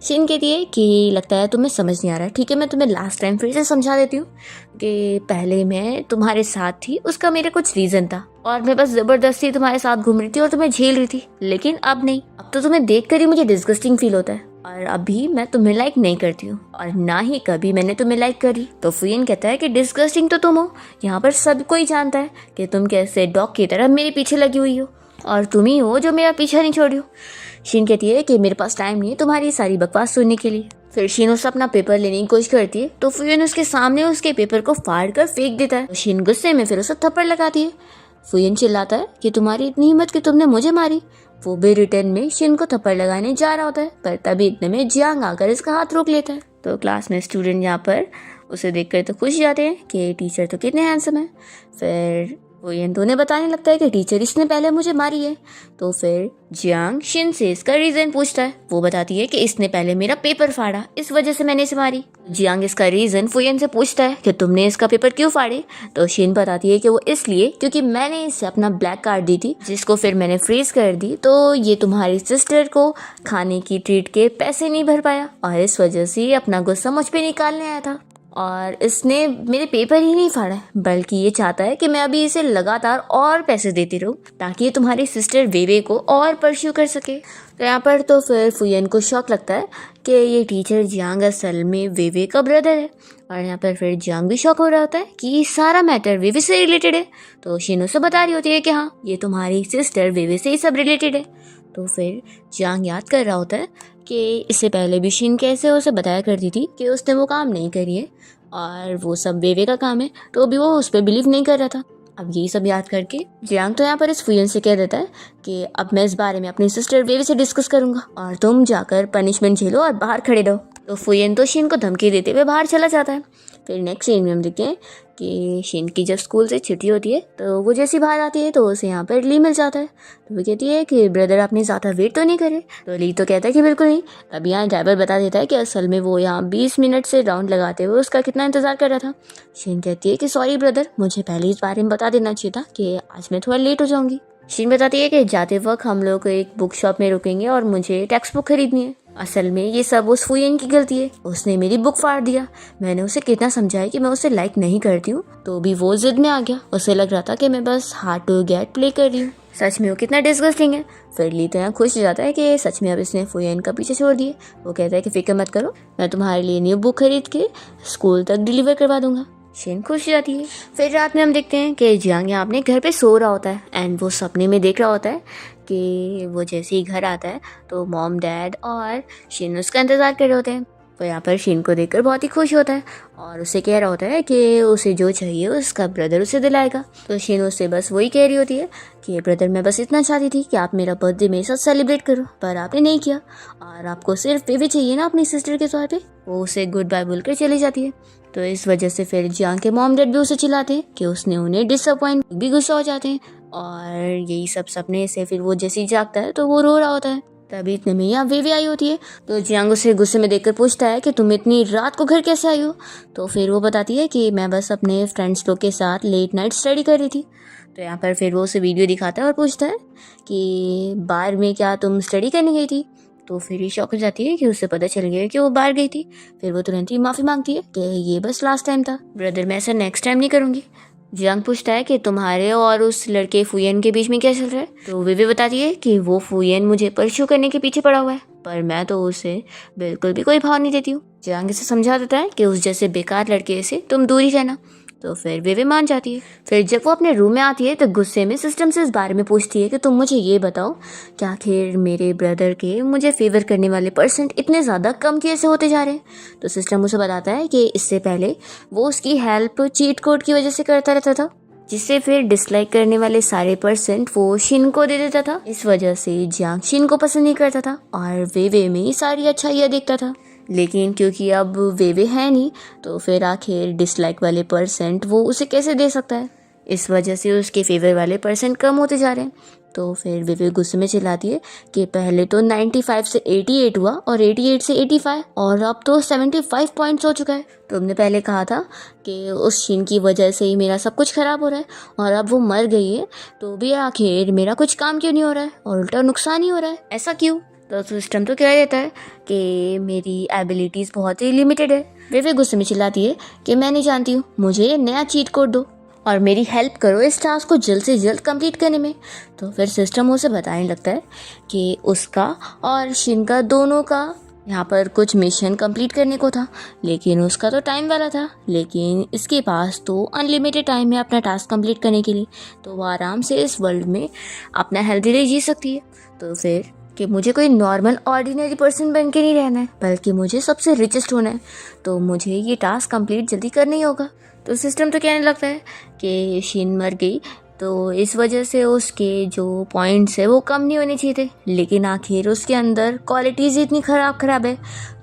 शिन कहती है कि लगता है तुम्हें समझ नहीं आ रहा है, ठीक है मैं तुम्हें लास्ट टाइम फिर से समझा देती हूँ कि पहले मैं तुम्हारे साथ थी, उसका मेरा कुछ रीज़न था और मैं बस ज़बरदस्ती तुम्हारे साथ घूम रही थी और तुम्हें झेल रही थी, लेकिन अब नहीं। अब तो तुम्हें देख कर ही मुझे डिस्गस्टिंग फील होता है और अभी मैं तुम्हें लाइक नहीं करती हूँ और ना ही कभी मैंने तुम्हें लाइक करी। तो फुयन कहता है कि डिस्गस्टिंग तो तुम हो, यहाँ पर सब कोई जानता है कि तुम कैसे डॉग की तरह मेरे पीछे लगी हुई हो और तुम ही हो जो मेरा पीछा नहीं छोड़ी हो। शिन कहती है कि मेरे पास टाइम नहीं है तुम्हारी सारी बकवास सुनने के लिए। फिर शिन उससे अपना पेपर लेने की कोशिश करती है तो फुयन उसके सामने उसके पेपर को फाड़ कर फेंक देता है। तो शिन गुस्से में फिर उसे थप्पड़ लगाती है। फुयन चिल्लाता है कि तुम्हारी इतनी हिम्मत कि तुमने मुझे मारी। वो भी रिटर्न में शिन को थप्पड़ लगाने जा रहा होता है, पर तभी इतने में जियांग आकर इसका हाथ रोक लेता है। तो क्लास में स्टूडेंट यहाँ पर उसे देखकर तो खुश जाते हैं कि टीचर तो कितने हैंडसम है। फिर फुयन तो उन्हें बताने लगता है कि टीचर इसने पहले मुझे मारी है। तो फिर जियांग शिन से इसका रीज़न पूछता है। वो बताती है कि इसने पहले मेरा पेपर फाड़ा, इस वजह से मैंने इसे मारी। जियांग इसका रीज़न फुयन से पूछता है कि तुमने इसका पेपर क्यों फाड़े। तो शिन बताती है कि वो इसलिए क्योंकि मैंने इससे अपना ब्लैक कार्ड दी थी जिसको फिर मैंने फ्रीज कर दी, तो ये तुम्हारी सिस्टर को खाने की ट्रीट के पैसे नहीं भर पाया और इस वजह से अपना गुस्सा मुझ पर निकालने आया था और इसने मेरे पेपर ही नहीं फाड़ा है, बल्कि ये चाहता है कि मैं अभी इसे लगातार और पैसे देती रहूं ताकि ये तुम्हारी सिस्टर वेवे को और परस्यू कर सके। तो यहाँ पर तो फिर फुयन को शौक लगता है कि ये टीचर जियांग असल में वेवे का ब्रदर है और यहाँ पर फिर जियांग भी शौक हो रहा होता है कि ये सारा मैटर वेवे से रिलेटेड है। तो शिनो से बता रही होती है कि हाँ ये तुम्हारी सिस्टर वेवे से ही सब रिलेटेड है। तो फिर जियांग याद कर रहा होता है कि इससे पहले भी शिन कैसे उसे बताया करती थी कि उसने वो काम नहीं करी है और वो सब वेवे का काम है, तो भी वो उस पर बिलीव नहीं कर रहा था। अब यही सब याद करके जियांग तो यहाँ पर इस फुयन से कह देता है कि अब मैं इस बारे में अपनी सिस्टर वेवे से डिस्कस करूंगा और तुम जाकर पनिशमेंट झेलो और बाहर खड़े रहो। तो फुयन तो शिन को धमकी देते हुए बाहर चला जाता है। फिर नेक्स्ट सीन में हम देखते हैं कि शिन की जब स्कूल से छुट्टी होती है तो वो जैसी बाहर आती है तो उसे यहाँ पर ली मिल जाता है। तो वो कहती है कि ब्रदर आपने ज़्यादा वेट तो नहीं करे। तो ली तो कहता है कि बिल्कुल नहीं। तब यहाँ ड्राइवर बता देता है कि असल में वो यहाँ 20 मिनट से राउंड लगाते हुए उसका कितना इंतज़ार कर रहा था। शिन कहती है कि सॉरी ब्रदर, मुझे पहले इस बारे में बता देना चाहिए था कि आज मैं थोड़ा लेट हो जाऊँगी। शिन बताती है कि जाते वक्त हम लोग एक बुक शॉप में रुकेंगे और मुझे टेक्स्ट बुक खरीदनी है। असल में ये सब उस फुयन की गलती है, उसने मेरी बुक फाड़ दिया। मैंने उसे कितना समझाया कि मैं उसे लाइक नहीं करती हूँ, तो भी वो जिद में आ गया। उसे लग रहा था कि मैं बस हार्ड टू गेट प्ले कर रही हूँ। सच में वो कितना डिस्गस्टिंग है। फिर ली तो यहाँ खुश हो जाता है कि सच में अब इसने फुयन का पीछे छोड़ दिए। वो कहता है कि फिक्र मत करो, मैं तुम्हारे लिए न्यू बुक खरीद के स्कूल तक डिलीवर करवा दूंगा। शिन खुश हो जाती है। फिर रात में हम देखते हैं कि जियांग यहाँ अपने घर पे सो रहा होता है एंड वो सपने में देख रहा होता है कि वो जैसे ही घर आता है तो मॉम डैड और शिन उसका इंतज़ार कर रहे होते हैं। तो यहाँ पर शिन को देखकर बहुत ही खुश होता है और उसे कह रहा होता है कि उसे जो चाहिए उसका ब्रदर उसे दिलाएगा। तो शिन उससे बस वही कह रही होती है कि ब्रदर मैं बस इतना चाहती थी कि आप मेरा बर्थडे मेरे साथ सेलिब्रेट करो, पर आपने नहीं किया और आपको सिर्फ बेबी चाहिए ना अपनी सिस्टर के तौर पे। वो उसे गुड बाय बोलकर चली जाती है। तो इस वजह से फिर जियांग के मॉम डैड भी उसे चिल्लाते हैं कि उसने उन्हें डिसअपॉइंट, भी गुस्सा हो जाते हैं और यही सब सपने से फिर वो जैसे ही जागता है तो वो रो रहा होता है। तभी इतने में यहाँ वेवे आई होती है। तो जियांग उसे गुस्से में देखकर पूछता है कि तुम इतनी रात को घर कैसे आई हो। तो फिर वो बताती है कि मैं बस अपने फ्रेंड्स लोग के साथ लेट नाइट स्टडी कर रही थी। तो यहाँ पर फिर वो उसे वीडियो दिखाता है और पूछता है कि बार में क्या तुम स्टडी करने गई थी। तो फिर ये शॉक हो जाती है कि उसे पता चल गया कि वो बाहर गई थी। फिर वो तुरंत ही माफ़ी मांगती है कि ये बस लास्ट टाइम था ब्रदर, मैं ऐसा नेक्स्ट टाइम नहीं करूँगी। जियांग पूछता है कि तुम्हारे और उस लड़के फुयन के बीच में क्या चल रहा है। तो विवे बताती है कि वो फुयन मुझे परस्यू करने के पीछे पड़ा हुआ है, पर मैं तो उसे बिल्कुल भी कोई भाव नहीं देती हूँ। जियांग इसे समझा देता है कि उस जैसे बेकार लड़के से तुम दूर ही रहना। तो फिर विवे मान जाती है। फिर जब वो अपने रूम में आती है तो गुस्से में सिस्टम से इस बारे में पूछती है कि तुम मुझे ये बताओ कि आखिर मेरे ब्रदर के मुझे फेवर करने वाले परसेंट इतने ज़्यादा कम कैसे होते जा रहे हैं। तो सिस्टम उसे बताता है कि इससे पहले वो उसकी हेल्प चीट कोड की वजह से करता रहता था, जिससे फिर डिसलाइक करने वाले सारे परसेंट वो शिन को दे देता था। इस वजह से जियांग शिन को पसंद नहीं करता था और वेवे में सारी अच्छाइयाँ देखता था। लेकिन क्योंकि अब वेवे है नहीं तो फिर आखिर डिसलाइक वाले परसेंट वो उसे कैसे दे सकता है। इस वजह से उसके फेवर वाले परसेंट कम होते जा रहे हैं। तो फिर विवे गुस्से में चिल्लाती है कि पहले तो 95 से 88 हुआ और 88 से 85 और अब तो 75 पॉइंट्स हो चुका है। तुमने पहले कहा था कि उस शिन की वजह से ही मेरा सब कुछ ख़राब हो रहा है और अब वो मर गई है तो भी आखिर मेरा कुछ काम क्यों नहीं हो रहा है और उल्टा नुकसान ही हो रहा है, ऐसा क्यों। तो सिस्टम तो कह देता है कि मेरी एबिलिटीज़ बहुत ही लिमिटेड है। विवे गुस्से में चिल्लाती है कि मैं नहीं जानती हूँ, मुझे नया चीट कोड दो और मेरी हेल्प करो इस टास्क को जल्द से जल्द कंप्लीट करने में। तो फिर सिस्टम उसे बताने लगता है कि उसका और शिन का दोनों का यहाँ पर कुछ मिशन कंप्लीट करने को था, लेकिन उसका तो टाइम वाला था, लेकिन इसके पास तो अनलिमिटेड टाइम है अपना टास्क कंप्लीट करने के लिए। तो वो आराम से इस वर्ल्ड में अपना हेल्दी लाइफ जी सकती है। तो फिर कि मुझे कोई नॉर्मल ऑर्डिनरी पर्सन बन के नहीं रहना है, बल्कि मुझे सबसे रिचेस्ट होना है, तो मुझे ये टास्क कंप्लीट जल्दी करना ही होगा। तो सिस्टम तो कहने लगता है कि शिन मर गई तो इस वजह से उसके जो पॉइंट्स है वो कम नहीं होने चाहिए थे, लेकिन आखिर उसके अंदर क्वालिटीज़ इतनी ख़राब है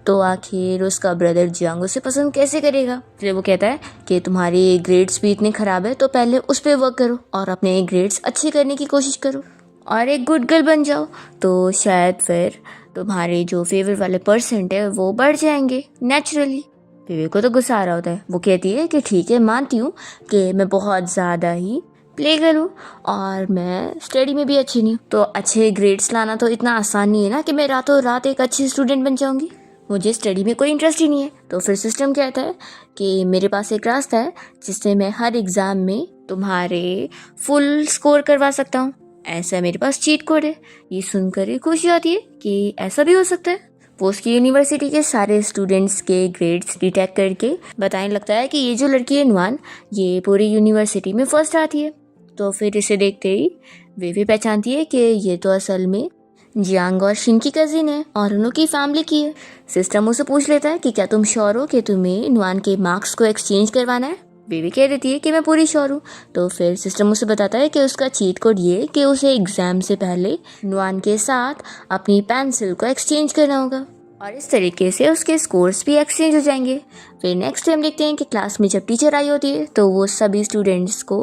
तो आखिर उसका ब्रदर जियांग उसे पसंद कैसे करेगा। फिर वो कहता है कि तुम्हारे ग्रेड्स भी इतने ख़राब है तो पहले उस पर वर्क करो और अपने ग्रेड्स अच्छे करने की कोशिश करो और एक गुड गर्ल बन जाओ, तो शायद फिर तुम्हारे जो फेवर वाले परसेंट है वो बढ़ जाएंगे नेचुरली। विवेक को तो गुस्सा आ रहा होता है। वो कहती है कि ठीक है, मानती हूँ कि मैं बहुत ज़्यादा ही प्ले करूँ और मैं स्टडी में भी अच्छी नहीं हूँ, तो अच्छे ग्रेड्स लाना तो इतना आसान नहीं है ना कि मैं रातों रात एक अच्छी स्टूडेंट बन जाऊँगी। मुझे स्टडी में कोई इंटरेस्ट ही नहीं है। तो फिर सिस्टम कहता है कि मेरे पास एक रास्ता है जिससे मैं हर एग्ज़ाम में तुम्हारे फुल स्कोर करवा सकता हूँ। ऐसा मेरे पास चीट कोड है। ये सुनकर ही खुशी आती है कि ऐसा भी हो सकता है। वो उसकी यूनिवर्सिटी के सारे स्टूडेंट्स के ग्रेड्स डिटेक्ट करके बताने लगता है कि ये जो लड़की है नुआन, ये पूरी यूनिवर्सिटी में फर्स्ट आती है। तो फिर इसे देखते ही वेवे पहचानती है कि ये तो असल में जियांग और शिन की कजिन है और उनकी फैमिली की है। सिस्टम उसे पूछ लेता है कि क्या तुम श्योर हो कि तुम्हें नुआन के मार्क्स को एक्सचेंज करवाना है। बेबी कह देती है कि मैं पूरी श्योर हूँ। तो फिर सिस्टम उसे बताता है कि उसका चीट कोड ये कि उसे एग्ज़ाम से पहले नुआन के साथ अपनी पेंसिल को एक्सचेंज करना होगा और इस तरीके से उसके स्कोर्स भी एक्सचेंज हो जाएंगे। फिर नेक्स्ट टाइम देखते हैं कि क्लास में जब टीचर आई होती है तो वो सभी स्टूडेंट्स को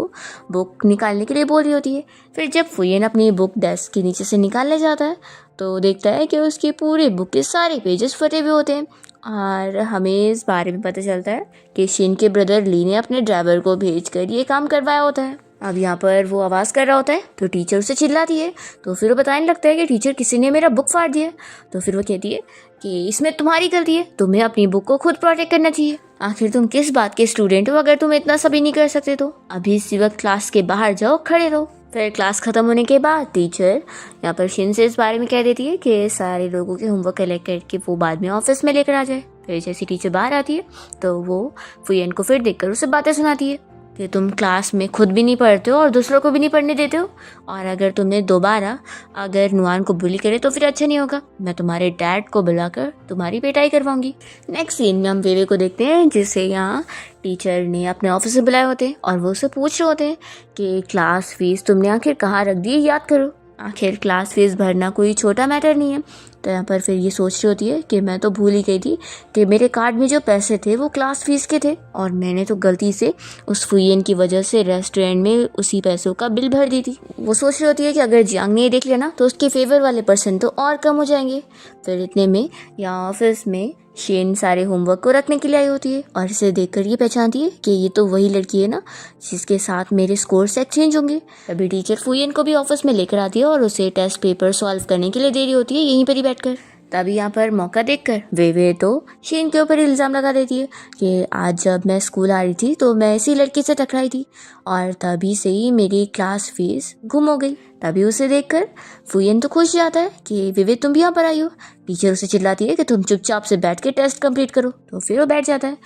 बुक निकालने के लिए बोल रही होती है। फिर जब फुयन अपनी बुक डेस्क के नीचे से निकालने जाता है तो देखता है कि उसकी पूरी बुक के सारे पेजेस फटे हुए होते हैं। और हमें इस बारे में पता चलता है कि शिन के ब्रदर ली ने अपने ड्राइवर को भेजकर ये काम करवाया होता है। अब यहाँ पर वो आवाज़ कर रहा होता है तो टीचर उसे चिल्लाती है। तो फिर वो बताने लगता है कि टीचर किसी ने मेरा बुक फाड़ दिया। तो फिर वो कहती है कि इसमें तुम्हारी गलती है, तुम्हें अपनी बुक को खुद प्रोटेक्ट करना चाहिए। आखिर तुम किस बात के स्टूडेंट हो अगर तुम इतना सभी नहीं कर सकते तो अभी इसी वक्त क्लास के बाहर जाओ, खड़े रहो। फिर क्लास खत्म होने के बाद टीचर यहाँ पर शिन से इस बारे में कह देती है कि सारे लोगों के होमवर्क कलेक्ट करके वो बाद में ऑफिस में लेकर आ जाए। फिर जैसे टीचर बाहर आती है तो वो फुयन को फिर देखकर उसे बातें सुनाती है कि तुम क्लास में खुद भी नहीं पढ़ते हो और दूसरों को भी नहीं पढ़ने देते हो, और अगर तुमने दोबारा अगर नुआन को बुली करे तो फिर अच्छा नहीं होगा। मैं तुम्हारे डैड को बुलाकर तुम्हारी पिटाई करवाऊंगी। नेक्स्ट सीन में हम वेवे को देखते हैं जिसे यहाँ टीचर ने अपने ऑफिस में बुलाए होते हैं और वो उससे पूछ रहे होते हैं कि क्लास फीस तुमने आखिर कहाँ रख दी, याद करो। आखिर क्लास फीस भरना कोई छोटा मैटर नहीं है। तो यहाँ पर फिर ये सोच रही होती है कि मैं तो भूल ही गई थी कि मेरे कार्ड में जो पैसे थे वो क्लास फीस के थे और मैंने तो गलती से उस फुयन की वजह से रेस्टोरेंट में उसी पैसों का बिल भर दी थी। वो सोच रही होती है कि अगर जियांग ने ये देख लिया ना तो उसके फेवर वाले परसेंट तो और कम हो जाएंगे। फिर इतने में यहाँ ऑफिस में शेन सारे होमवर्क को रखने के लिए आई होती है और इसे देखकर ये पहचानती है कि ये तो वही लड़की है ना जिसके साथ मेरे स्कोर्स एक्सचेंज होंगे। तभी टीचर फुयन को भी ऑफिस में लेकर आती है और उसे टेस्ट पेपर सॉल्व करने के लिए दे रही होती है यहीं पर ही बैठकर। तभी यहाँ पर मौका देखकर वेवे तो शेन के ऊपर इल्ज़ाम लगा देती है कि आज जब मैं स्कूल आ रही थी तो मैं इसी लड़की से टकराई थी और तभी से ही मेरी क्लास फीस गुम हो गई। तभी उसे देखकर फुयन तो खुश जाता है कि वेवे तुम भी यहाँ पर आई हो। टीचर उसे चिल्लाती है कि तुम चुपचाप से बैठ के टेस्ट कंप्लीट करो। तो फिर वो बैठ जाता है।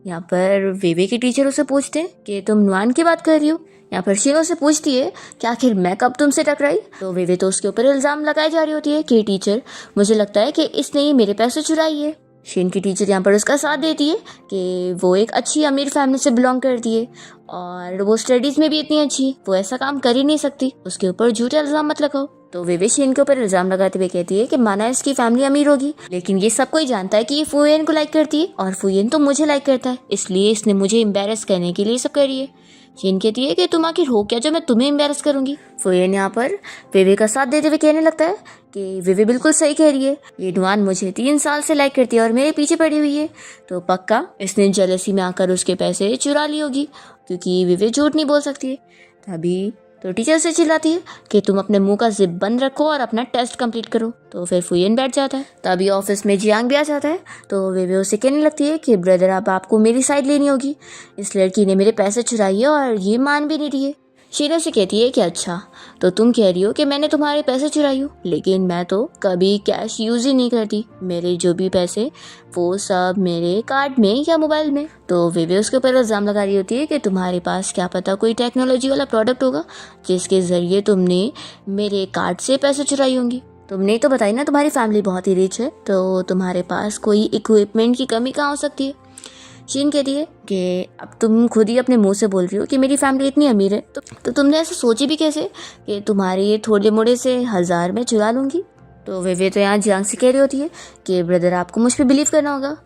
यहाँ पर वेवे के टीचर उसे पूछते हैं कि तुम नुआन की बात कर रही हो। यहाँ पर शिनो से पूछती है कि आखिर मैं कब तुमसे टकराई। तो वेवे तो उसके ऊपर इल्ज़ाम लगाई जा रही होती है कि टीचर मुझे लगता है कि इसने ही मेरे पैसे चुराई है। शिन की टीचर यहाँ पर उसका साथ देती है कि वो एक अच्छी अमीर फैमिली से बिलोंग करती है और वो स्टडीज़ में भी इतनी अच्छी है, वो ऐसा काम कर ही नहीं सकती, उसके ऊपर झूठा इल्ज़ाम मत लगाओ। तो वेवे शिन के ऊपर इल्ज़ाम लगाते हुए कहती है कि माना इसकी फैमिली अमीर होगी लेकिन ये सब कोई जानता है कि ये फुयन को लाइक करती है और फुयन तो मुझे लाइक करता है, इसलिए इसने मुझे एम्बेरस करने के लिए सब कर रही है। शिन कहती है कि तुम आखिर हो क्या जो मैं तुम्हें एम्बेरस करूंगी। फुयन यहाँ पर वेवे का साथ देते हुए कहने लगता है कि वेवे बिल्कुल सही कह रही है, ये नुआन मुझे 3 साल से लाइक करती है और मेरे पीछे पड़ी हुई है, तो पक्का इसने जेलसी में आकर उसके पैसे चुरा ली होगी क्योंकि वेवे झूठ नहीं बोल सकती है। तभी तो टीचर से चिल्लाती है कि तुम अपने मुंह का जिप बंद रखो और अपना टेस्ट कंप्लीट करो। तो फिर फुयन बैठ जाता है। तभी ऑफिस में जियांग भी आ जाता है। तो वेवे उसे कहने लगती है कि ब्रदर अब आपको मेरी साइड लेनी होगी, इस लड़की ने मेरे पैसे चुराई है और ये मान भी नहीं रही है। शीना से कहती है कि अच्छा तो तुम कह रही हो कि मैंने तुम्हारे पैसे चुराई हो, लेकिन मैं तो कभी कैश यूज ही नहीं करती, मेरे जो भी पैसे वो सब मेरे कार्ड में या मोबाइल में। तो वेवे उसके ऊपर इल्ज़ाम लगा रही होती है कि तुम्हारे पास क्या पता कोई टेक्नोलॉजी वाला प्रोडक्ट होगा जिसके ज़रिए तुमने मेरे कार्ड से पैसे चुराई होंगी। तुमने तो बताई ना तुम्हारी फैमिली बहुत ही रिच है, तो तुम्हारे पास कोई इक्विपमेंट की कमी कहाँ हो सकती है। शीन कहती है कि अब तुम खुद ही अपने मुंह से बोल रही हो कि मेरी फैमिली इतनी अमीर है, तो तुमने ऐसा सोची भी कैसे कि तुम्हारे ये थोड़े मोड़े से 1000 में चुरा लूँगी। तो वे तो यहाँ जियांग से कह रही होती है कि ब्रदर आपको मुझ पर बिलीव करना होगा।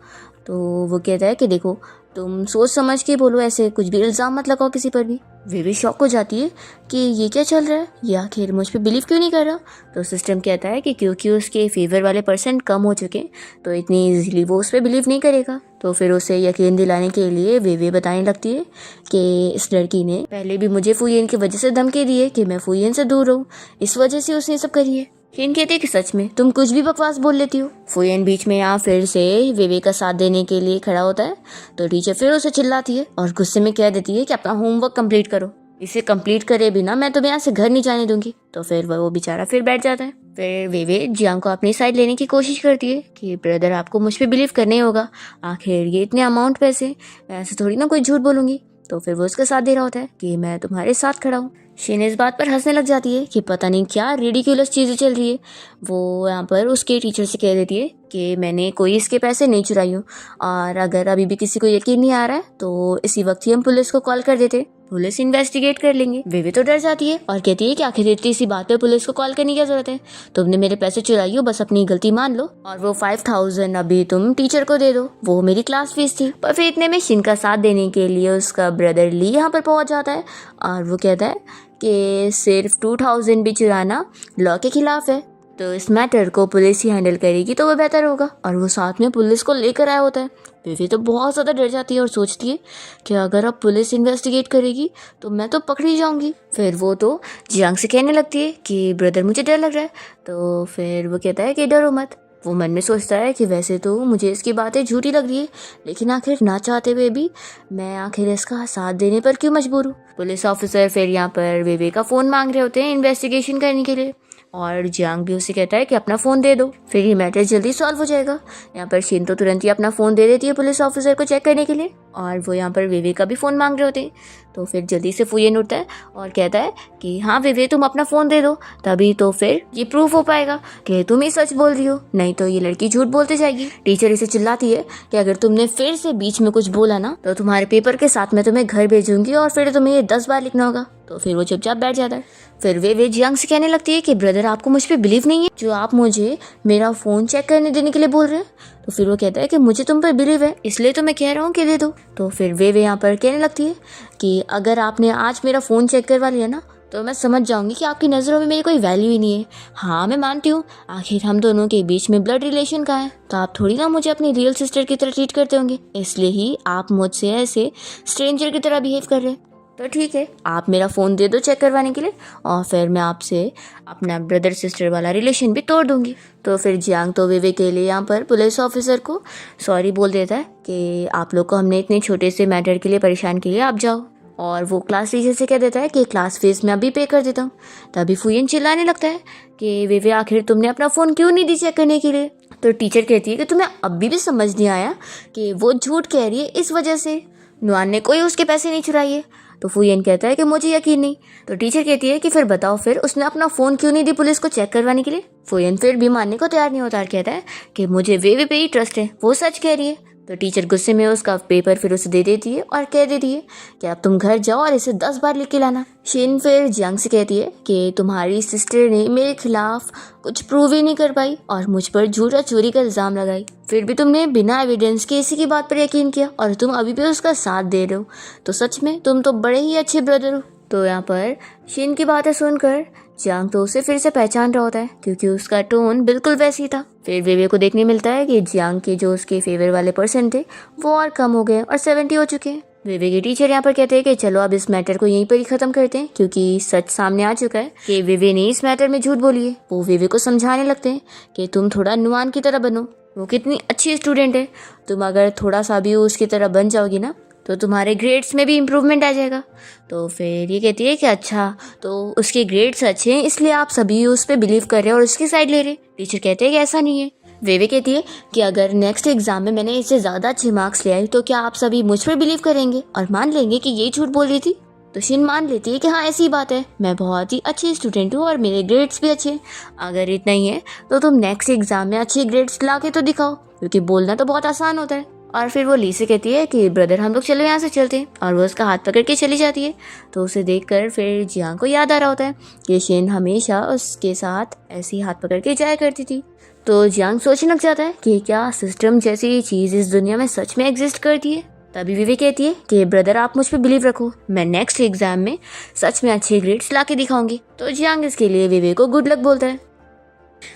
तो वो कहता है कि देखो तुम सोच समझ के बोलो, ऐसे कुछ भी इल्ज़ाम मत लगाओ किसी पर भी। वे भी शॉक हो जाती है कि ये क्या चल रहा है, ये आखिर मुझ पे बिलीव क्यों नहीं कर रहा। तो सिस्टम कहता है कि क्योंकि उसके फेवर वाले परसेंट कम हो चुके तो इतनी इजीली वो उस पर बिलीव नहीं करेगा। तो फिर उसे यकीन दिलाने के लिए वे बताने लगती है कि इस लड़की ने पहले भी मुझे फुयन की वजह से धमकी दी है कि मैं फुयन से दूर रहूँ, इस वजह से उसने सब करी है। शीन कहती है कि सच में तुम कुछ भी बकवास बोल लेती हो। फुयन बीच में यहाँ फिर से वेवे का साथ देने के लिए खड़ा होता है। तो टीचर फिर उसे चिल्लाती है और गुस्से में कह देती है कि अपना होमवर्क कंप्लीट करो, इसे कंप्लीट करे बिना मैं तुम्हें यहाँ से घर नहीं जाने दूंगी। तो फिर वो बेचारा फिर बैठ जाता है। फिर वेवे जियांग को अपनी साइड लेने की कोशिश करती है कि ब्रदर आपको मुझ पर बिलीव करना ही होगा, आखिर ये इतने अमाउंट पैसे, मैं ऐसे थोड़ी ना कोई झूठ बोलूंगी। तो फिर वो उसका साथ दे रहा होता है कि मैं तुम्हारे साथ खड़ा हूँ। शीन इस बात पर हंसने लग जाती है कि पता नहीं क्या रिडिकुलस चीज़ें चल रही है। वो यहाँ पर उसके टीचर से कह देती है कि मैंने कोई इसके पैसे नहीं चुराई हूँ, और अगर अभी भी किसी को यकीन नहीं आ रहा है तो इसी वक्त ही हम पुलिस को कॉल कर देते, पुलिस इन्वेस्टिगेट कर लेंगे। वे तो डर जाती है और कहती है कि आखिर इतनी सी बात पे पुलिस को कॉल करने की क्या जरूरत है, तुमने मेरे पैसे चुराई हो, बस अपनी गलती मान लो और वो 5000 अभी तुम टीचर को दे दो, वो मेरी क्लास फीस थी। पर फिर इतने में शिन का साथ देने के लिए उसका ब्रदर ली यहाँ पर पहुंच जाता है और वो कहता है कि सिर्फ 2000 भी चुराना लॉ के खिलाफ है, तो इस मैटर को पुलिस ही हैंडल करेगी तो वो बेहतर होगा। और वो साथ में पुलिस को लेकर आया होता है। विवी तो बहुत ज़्यादा डर जाती है और सोचती है कि अगर अब पुलिस इन्वेस्टिगेट करेगी तो मैं तो पकड़ी जाऊंगी। फिर वो तो जियांग से कहने लगती है कि ब्रदर मुझे डर लग रहा है, तो फिर वो कहता है कि डरो मत। वो मन में सोचता है कि वैसे तो मुझे इसकी बातें झूठी लग रही है, लेकिन आखिर ना चाहते हुए भी मैं आखिर इसका साथ देने पर क्यों मजबूर हूँ। पुलिस ऑफिसर फिर यहाँ पर विवे का फ़ोन मांग रहे होते हैं इन्वेस्टिगेशन करने के लिए और जियांग भी उसे कहता है कि अपना फ़ोन दे दो, फिर ये मैटर जल्दी सॉल्व हो जाएगा। यहाँ पर शिन तो तुरंत ही अपना फ़ोन दे देती है पुलिस ऑफिसर को चेक करने के लिए और वो यहाँ पर विवे का भी फ़ोन मांग रहे होते हैं। तो फिर जल्दी से फुयन उठता है और कहता है कि हाँ विवे तुम अपना फ़ोन दे दो, तभी तो फिर ये प्रूफ हो पाएगा कि तुम ही सच बोल रही हो, नहीं तो ये लड़की झूठ बोलते जाएगी। टीचर इसे चिल्लाती है कि अगर तुमने फिर से बीच में कुछ बोला ना तो तुम्हारे पेपर के साथ मैं तुम्हें घर भेजूंगी और फिर तुम्हें ये 10 बार लिखना होगा। तो फिर वो चुपचाप बैठ जाता है। फिर वे जियांग से कहने लगती है कि ब्रदर आपको मुझ पे बिलीव नहीं है जो आप मुझे मेरा फ़ोन चेक करने देने के लिए बोल रहे हैं। तो फिर वो कहता है कि मुझे तुम पर बिलीव है, इसलिए तो मैं कह रहा हूँ कि दे दो। तो फिर वे यहाँ पर कहने लगती है कि अगर आपने आज मेरा फ़ोन चेक करवा लिया ना तो मैं समझ जाऊंगी कि आपकी नज़रों में मेरी कोई वैल्यू ही नहीं है। हाँ मैं मानती हूँ आखिर हम दोनों के बीच में ब्लड रिलेशन का है, तो आप थोड़ी ना मुझे अपनी रियल सिस्टर की तरह ट्रीट करते होंगे, इसलिए ही आप मुझसे ऐसे स्ट्रेंजर की तरह बिहेव कर रहे हैं। तो ठीक है आप मेरा फ़ोन दे दो चेक करवाने के लिए और फिर मैं आपसे अपना ब्रदर सिस्टर वाला रिलेशन भी तोड़ दूंगी। तो फिर जियांग तो विवे के लिए यहाँ पर पुलिस ऑफिसर को सॉरी बोल देता है कि आप लोग को हमने इतने छोटे से मैटर के लिए परेशान किया, आप जाओ। और वो क्लास टीचर से कह देता है कि क्लास फीस मैं अभी पे कर देता हूँ। तभी फुयन चिल्लाने लगता है कि विवे आखिर तुमने अपना फ़ोन क्यों नहीं दी चेक करने के लिए। तो टीचर कहती है कि तुम्हें अभी भी समझ नहीं आया कि वो झूठ कह रही है, इस वजह से नुआन ने कोई उसके पैसे नहीं चुराए है। तो फुयन कहता है कि मुझे यकीन नहीं। तो टीचर कहती है कि फिर बताओ फिर उसने अपना फ़ोन क्यों नहीं दी पुलिस को चेक करवाने के लिए। फुयन फिर भी मानने को तैयार नहीं होता और कहता है कि मुझे वे पे ही ट्रस्ट है, वो सच कह रही है। तो टीचर गुस्से में उसका पेपर फिर उसे दे देती है और कह देती है कि अब तुम घर जाओ और इसे 10 बार लिख के लाना। शिन फिर जियांग से कहती है कि तुम्हारी सिस्टर ने मेरे खिलाफ कुछ प्रूव ही नहीं कर पाई और मुझ पर झूठा चोरी का इल्ज़ाम लगाई, फिर भी तुमने बिना एविडेंस के इसी की बात पर यकीन किया और तुम अभी भी उसका साथ दे रहे हो, तो सच में तुम तो बड़े ही अच्छे ब्रदर हो। तो यहाँ पर शिन की बातें सुनकर जियांग तो उसे फिर से पहचान रहा होता है क्योंकि उसका टोन बिल्कुल वैसी था। फिर विवे को देखने मिलता है कि जियांग के जो उसके फेवर वाले पर्सन थे वो और कम हो गए और 70 हो चुके हैं। विवे के टीचर यहाँ पर कहते हैं कि चलो अब इस मैटर को यहीं पर ही खत्म करते हैं क्योंकि सच सामने आ चुका है कि विवे ने इस मैटर में झूठ बोली है। वो विवे को समझाने लगते हैं कि तुम थोड़ा नुआन की तरह बनो, वो कितनी अच्छी स्टूडेंट है, तुम अगर थोड़ा सा भी उसकी तरह बन जाओगी ना तो तुम्हारे ग्रेड्स में भी इम्प्रूवमेंट आ जाएगा। तो फिर ये कहती है कि अच्छा तो उसके ग्रेड्स अच्छे हैं इसलिए आप सभी उस पर बिलीव कर रहे हैं और उसकी साइड ले रहे। टीचर कहते हैं कि ऐसा नहीं है। वेवे कहती है कि अगर नेक्स्ट एग्जाम में मैंने इससे ज़्यादा अच्छे मार्क्स ले आई तो क्या आप सभी मुझ पर बिलीव करेंगे और मान लेंगे कि ये झूठ बोल रही थी। तो शिन मान लेती है कि हाँ ऐसी बात है, मैं बहुत ही अच्छी स्टूडेंट हूँ और मेरे ग्रेड्स भी अच्छे हैं, अगर इतना ही है तो तुम नेक्स्ट एग्जाम में अच्छे ग्रेड्स ला के तो दिखाओ, क्योंकि बोलना तो बहुत आसान होता है। और फिर वो ली से कहती है कि ब्रदर हम लोग चलो यहाँ से चलते हैं और वो उसका हाथ पकड़ के चली जाती है। तो उसे देखकर फिर जियांग को याद आ रहा होता है कि शिन हमेशा उसके साथ ऐसे ही हाथ पकड़ के जाया करती थी। तो जियांग सोचने लग जाता है कि क्या सिस्टम जैसी चीज़ इस दुनिया में सच में एग्जिस्ट करती है। तभी विवे कहती है कि ब्रदर आप मुझ पर बिलीव रखो, मैं नेक्स्ट एग्जाम में सच में अच्छे ग्रेड्स ला के दिखाऊंगी। तो जियांग इसके लिए विवे को गुड लक बोलता है।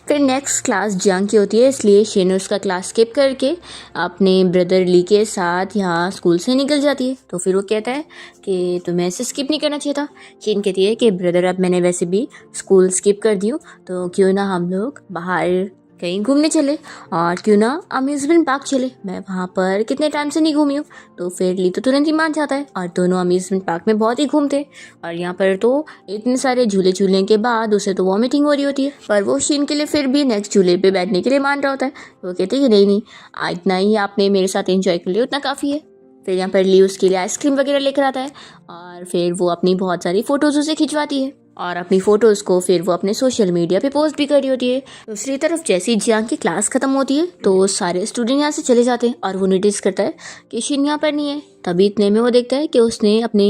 फिर नेक्स्ट क्लास जियांग की होती है, इसलिए शिन उसका क्लास स्किप करके अपने ब्रदर ली के साथ यहाँ स्कूल से निकल जाती है। तो फिर वो कहता है कि तुम्हें ऐसे स्किप नहीं करना चाहिए था। शिन कहती है कि ब्रदर अब मैंने वैसे भी स्कूल स्किप कर दी हूँ तो क्यों ना हम लोग बाहर कहीं घूमने चले और क्यों ना अम्यूज़मेंट पार्क चले, मैं वहाँ पर कितने टाइम से नहीं घूमी हूँ। तो फिर ली तो तुरंत ही मान जाता है और दोनों अम्यूज़मेंट पार्क में बहुत ही घूमते और यहाँ पर तो इतने सारे झूले झूलने के बाद उसे तो वॉमिटिंग हो रही होती है, पर वो शिन के लिए फिर भी नेक्स्ट झूले पे बैठने के लिए मान रहा होता है। वो कहते हैं कि नहीं नहीं इतना ही आपने मेरे साथ एंजॉय कर लिया, उतना काफ़ी है। फिर यहाँ पर ली उसके लिए आइसक्रीम वगैरह लेकर आता है और फिर वो अपनी बहुत सारी फ़ोटोज़ उसे खिंचवाती है। और अपनी फ़ोटोज़ को फिर वो अपने सोशल मीडिया पे पोस्ट भी कर रही होती है। दूसरी तरफ जैसे ही जियांग की क्लास ख़त्म होती है तो सारे स्टूडेंट यहाँ से चले जाते हैं और वो नोटिस करता है कि शिन यहाँ पर नहीं है। तभी इतने में वो देखता है कि उसने अपने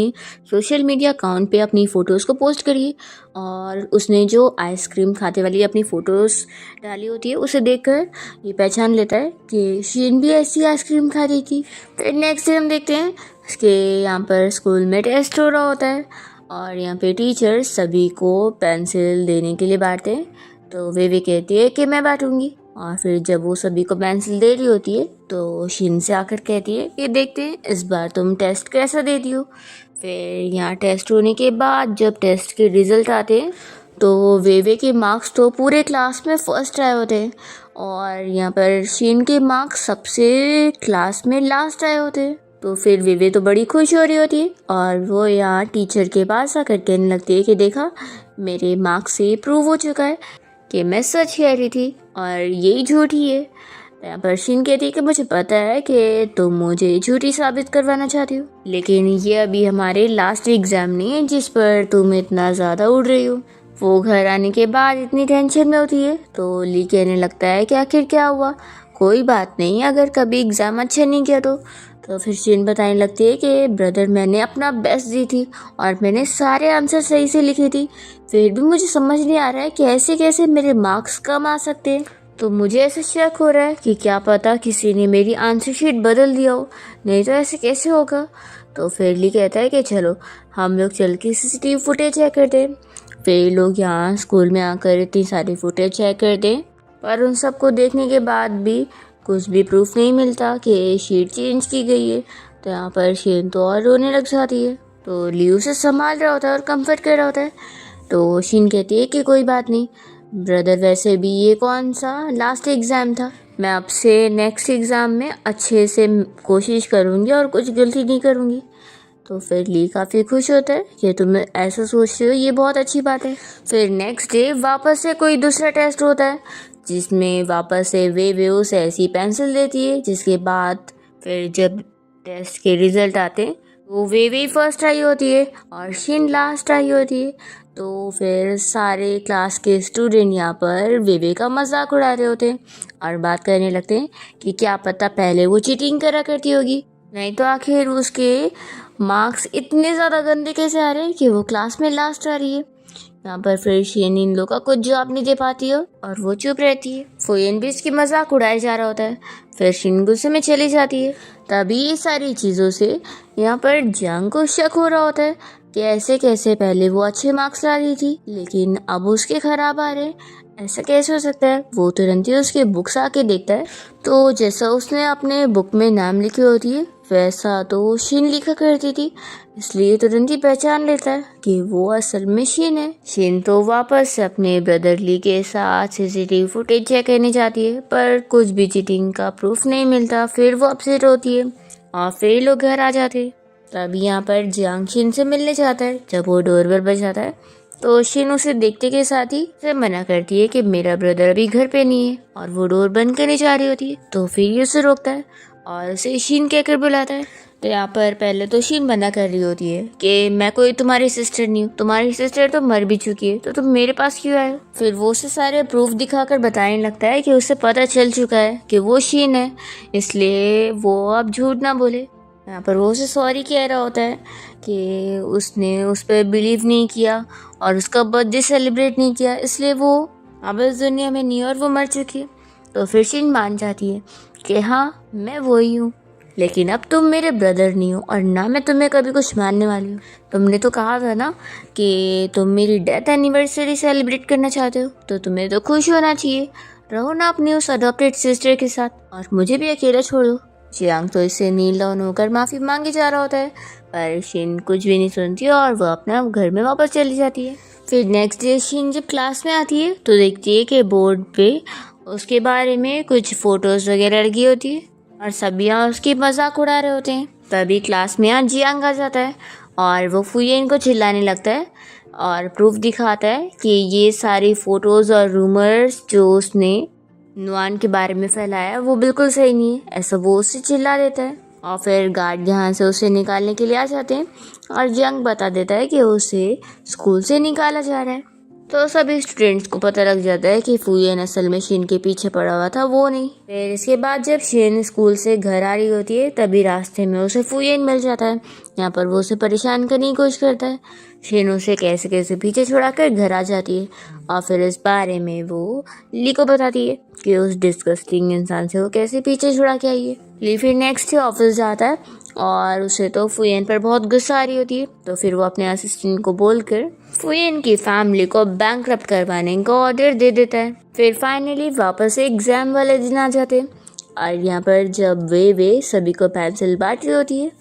सोशल मीडिया अकाउंट पे अपनी फ़ोटोज़ को पोस्ट करी है और उसने जो आइसक्रीम खाते वाली अपनी फ़ोटोज़ डाली होती है उसे देखकर ये पहचान लेता है कि शिन भी ऐसी आइसक्रीम खा रही थी। फिर नेक्स्ट डे हम देखते हैं कि यहाँ पर स्कूल में टेस्ट हो रहा होता है और यहाँ पे टीचर सभी को पेंसिल देने के लिए बांटते हैं। तो वे कहती है कि मैं बांटूंगी और फिर जब वो सभी को पेंसिल दे रही होती है तो शिन से आकर कहती है कि देखते हैं इस बार तुम टेस्ट कैसा देती हो। फिर यहाँ टेस्ट होने के बाद जब टेस्ट के रिज़ल्ट आते हैं तो वे के मार्क्स तो पूरे क्लास में फर्स्ट आए होते हैं और यहाँ पर शिन के मार्क्स सबसे क्लास में लास्ट आए होते हैं। तो फिर वे तो बड़ी खुश हो रही होती है और वो यहाँ टीचर के पास आकर कहने लगती है कि देखा मेरे मार्क्स से प्रूव हो चुका है कि मैं सच कह रही थी और यही झूठी है। यहाँ पर शिन कहती है कि मुझे पता है कि तुम मुझे झूठी साबित करवाना चाहती हो, लेकिन ये अभी हमारे लास्ट एग्ज़ाम नहीं है जिस पर तुम इतना ज़्यादा उड़ रही हो। वो घर आने के बाद इतनी टेंशन में होती है तो ली कहने लगता है कि आखिर क्या हुआ, कोई बात नहीं, अगर कभी एग्ज़ाम अच्छा नहीं किया तो फिर शिन बताने लगती है कि ब्रदर मैंने अपना बेस्ट दी थी और मैंने सारे आंसर सही से लिखे थी, फिर भी मुझे समझ नहीं आ रहा है कि ऐसे कैसे मेरे मार्क्स कम आ सकते हैं। तो मुझे ऐसा शक हो रहा है कि क्या पता किसी ने मेरी आंसर शीट बदल दिया हो, नहीं तो ऐसे कैसे होगा। तो फिर ली कहता है कि चलो हम लोग चल के सीसीटीवी फुटेज चेक करते हैं। फिर लोग यहाँ स्कूल में आकर इतनी सारी फुटेज चेक करते हैं पर उन सबको देखने के बाद भी कुछ भी प्रूफ नहीं मिलता कि शीट चेंज की गई है। तो यहाँ पर शिन तो और रोने लग जाती है। तो ली उसे संभाल रहा होता है और कंफर्ट कर रहा होता है। तो शिन कहती है कि कोई बात नहीं ब्रदर, वैसे भी ये कौन सा लास्ट एग्ज़ाम था, मैं अब से नेक्स्ट एग्ज़ाम में अच्छे से कोशिश करूँगी और कुछ गलती नहीं करूँगी। तो फिर ली काफ़ी खुश होता है कि तुम ऐसा सोचते हो, ये बहुत अच्छी बात है। फिर नेक्स्ट डे वापस से कोई दूसरा टेस्ट होता है जिसमें वापस से वे उसे ऐसी पेंसिल देती है, जिसके बाद फिर जब टेस्ट के रिज़ल्ट आते हैं तो वे फर्स्ट आई होती है और शिन लास्ट आई होती है। तो फिर सारे क्लास के स्टूडेंट यहाँ पर वे का मजाक उड़ा रहे होते हैं और बात करने लगते हैं कि क्या पता पहले वो चीटिंग करा करती होगी, नहीं तो आखिर उसके मार्क्स इतने ज़्यादा गंदे कैसे आ रहे हैं कि वो क्लास में लास्ट आ रही है। यहाँ पर फिर शिन इन लोग का कुछ जवाब नहीं दे पाती है और वो चुप रहती है। फुयन भी इसकी मजाक उड़ाया जा रहा होता है। फिर शिन गुस्से में चली जाती है। तभी ये सारी चीज़ों से यहाँ पर जियांग को शक हो रहा होता है कि ऐसे कैसे पहले वो अच्छे मार्क्स ला रही थी लेकिन अब उसके खराब आ रहे हैं, ऐसा कैसे हो सकता है। वो तुरंत ही उसके बुक्स आके देखता है तो जैसा उसने अपने बुक में नाम लिखी होती है वैसा तो शिन लिखा करती थी, इसलिए तुरंत ही पहचान लेता है कि वो असल में शिन है। शिन तो वापस से अपने ब्रदर ली के साथ सीसीटीवी फुटेज चेक करने जाती है पर कुछ भी चीटिंग का प्रूफ नहीं मिलता। फिर वो अपसेट होती है और फिर लोग घर आ जाते हैं। तभी यहाँ पर जियांग शिन से मिलने जाता है। जब वो डोरबेल बजाता है तो शिन उसे देखते के साथ ही उसे मना करती है कि मेरा ब्रदर अभी घर पे नहीं है और वो डोर बंद करने जा रही होती है। तो फिर ये उसे रोकता है और उसे शिन कहकर बुलाता है। तो यहाँ पर पहले तो शिन मना कर रही होती है कि मैं कोई तुम्हारी सिस्टर नहीं हूँ, तुम्हारी सिस्टर तो मर भी चुकी है तो तुम मेरे पास क्यों आए हो। फिर वो उसे सारे प्रूफ दिखाकर बताने लगता है कि उसे पता चल चुका है कि वो शिन है, इसलिए वो अब झूठ ना बोले। यहाँ पर वो उसे सॉरी कह रहा होता है कि उसने उस पर बिलीव नहीं किया और उसका बर्थडे सेलिब्रेट नहीं किया, इसलिए वो अब इस दुनिया में नहीं और वो मर चुकी है। तो फिर शिन मान जाती है कि हाँ मैं वही हूँ, लेकिन अब तुम मेरे ब्रदर नहीं हो और ना मैं तुम्हें कभी कुछ मानने वाली हूँ। तुमने तो कहा था ना कि तुम मेरी डेथ एनिवर्सरी सेलिब्रेट करना चाहते हो, तो तुम्हें तो खुश होना चाहिए, रहो ना अपनी उस अडॉप्टेड सिस्टर के साथ और मुझे भी अकेला छोड़ दो। जियांग तो इससे नील डाउन होकर माफ़ी मांगे जा रहा होता है पर शिन कुछ भी नहीं सुनती और वो अपना घर में वापस चली जाती है। फिर नेक्स्ट डे शिन जब क्लास में आती है तो देखती है कि बोर्ड पे उसके बारे में कुछ फ़ोटोज़ वगैरह लगी होती है और सब यहाँ उसकी मजाक उड़ा रहे होते हैं। तभी क्लास में यहाँ जियांग आ जाता है और वो फुयेन को चिल्लाने लगता है और प्रूफ दिखाता है कि ये सारी फ़ोटोज़ और रूमर्स जो उसने नुआन के बारे में फैलाया वो बिल्कुल सही नहीं है, ऐसा वो उससे चिल्ला देता है। और फिर गार्ड यहाँ से उसे निकालने के लिए आ जाते हैं और जंग बता देता है कि उसे स्कूल से निकाला जा रहा है। तो सभी स्टूडेंट्स को पता लग जाता है कि फुयेन असल में शिन के पीछे पड़ा हुआ था, वो नहीं। फिर इसके बाद जब शिन स्कूल से घर आ रही होती है तभी रास्ते में उसे फुयेन मिल जाता है। यहाँ पर वो उसे परेशान करने की कोशिश करता है। शिन उसे कैसे कैसे पीछे छुड़ाकर घर आ जाती है और फिर इस बारे में वो ली को बताती है कि उस डिस्गस्टिंग इंसान से वो कैसे पीछे छुड़ा के आई है। ली फिर नेक्स्ट डे ऑफिस जाता है और उसे तो फुयेन पर बहुत गुस्सा आ रही होती है। तो फिर वो अपने असिस्टेंट को बोलकर फुयेन की फैमिली को बैंकरप्ट करवाने का ऑर्डर दे देता है। फिर फाइनली वापस एग्जाम वाले दिन आ जाते हैं और यहाँ पर जब वे सभी को पेंसिल बांट रही होती है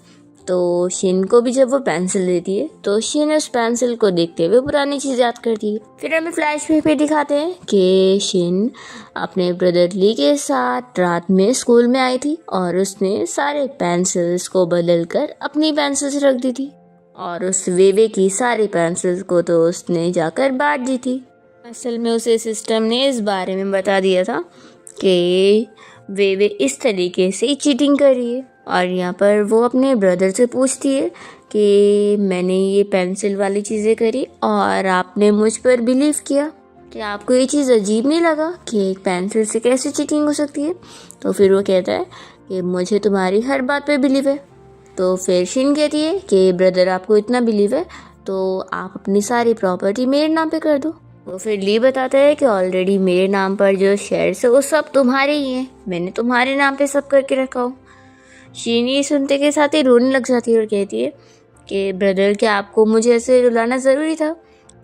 तो शिन को भी जब वो पेंसिल देती है तो शिन उस पेंसिल को देखते हुए पुरानी चीज़ याद करती है। फिर हमें फ्लैशबैक पे दिखाते हैं कि शिन अपने ब्रदर ली के साथ रात में स्कूल में आई थी और उसने सारे पेंसिल्स को बदल कर अपनी पेंसिल्स रख दी थी और उस वे की सारी पेंसिल्स को तो उसने जाकर बांट दी थी। असल में उसे सिस्टम ने इस बारे में बता दिया था कि वे इस तरीके से चीटिंग कर रही है और यहाँ पर वो अपने ब्रदर से पूछती है कि मैंने ये पेंसिल वाली चीज़ें करी और आपने मुझ पर बिलीव किया, कि आपको ये चीज़ अजीब नहीं लगा कि एक पेंसिल से कैसे चीटिंग हो सकती है। तो फिर वो कहता है कि मुझे तुम्हारी हर बात पे बिलीव है। तो फिर शिन कहती है कि ब्रदर आपको इतना बिलीव है तो आप अपनी सारी प्रॉपर्टी मेरे नाम पे कर दो। तो फिर ली बताता है कि ऑलरेडी मेरे नाम पर जो शेयर्स है वो सब तुम्हारे ही हैं, मैंने तुम्हारे नाम पे सब करके रखा हो। शिन ये सुनते के साथ ही रोने लग जाती है और कहती है कि ब्रदर क्या आपको मुझे ऐसे रुलाना ज़रूरी था।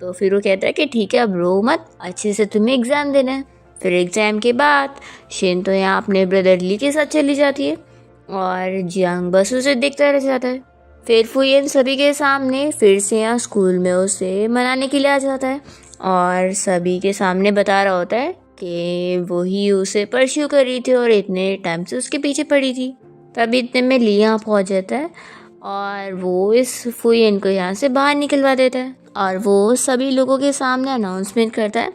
तो फिर वो कहता है कि ठीक है अब रो मत, अच्छे से तुम्हें एग्ज़ाम देना है। फिर एग्ज़ाम के बाद शिन तो यहाँ अपने ब्रदर ली के साथ चली जाती है और जियांग बस उसे देखता रह जाता है। फिर फुयेन सभी के सामने फिर से यहाँ स्कूल में उसे मनाने के लिए आ जाता है और सभी के सामने बता रहा होता है कि वही उसे परस्यू कर रही थी और इतने टाइम से उसके पीछे पड़ी थी। तभी इतने में ली यहाँ पहुँच जाता है और वो इस फुयेन को यहाँ से बाहर निकलवा देता है और वो सभी लोगों के सामने अनाउंसमेंट करता है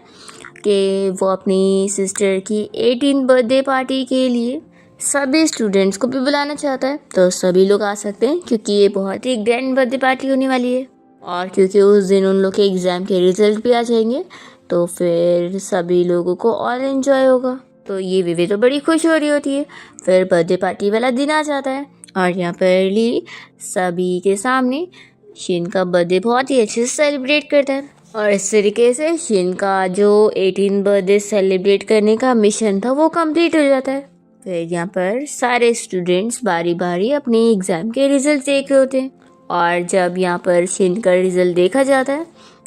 कि वो अपनी सिस्टर की 18th बर्थडे पार्टी के लिए सभी स्टूडेंट्स को भी बुलाना चाहता है। तो सभी लोग आ सकते हैं क्योंकि ये बहुत ही ग्रैंड बर्थडे पार्टी होने वाली है और क्योंकि उस दिन उन लोग के एग्ज़ाम के रिजल्ट भी आ जाएंगे तो फिर सभी लोगों को और एंजॉय होगा। तो ये विवे तो बड़ी खुश हो रही होती है। फिर बर्थडे पार्टी वाला दिन आ जाता है और यहाँ पर ली सभी के सामने शिन का बर्थडे बहुत ही अच्छे से सेलिब्रेट करता है और इस तरीके से शिन का जो 18th बर्थडे सेलिब्रेट करने का मिशन था वो कंप्लीट हो जाता है। फिर यहाँ पर सारे स्टूडेंट्स बारी बारी अपने एग्ज़ाम के रिजल्ट देख रहे होते हैं और जब यहाँ पर शिन का रिज़ल्ट देखा जाता है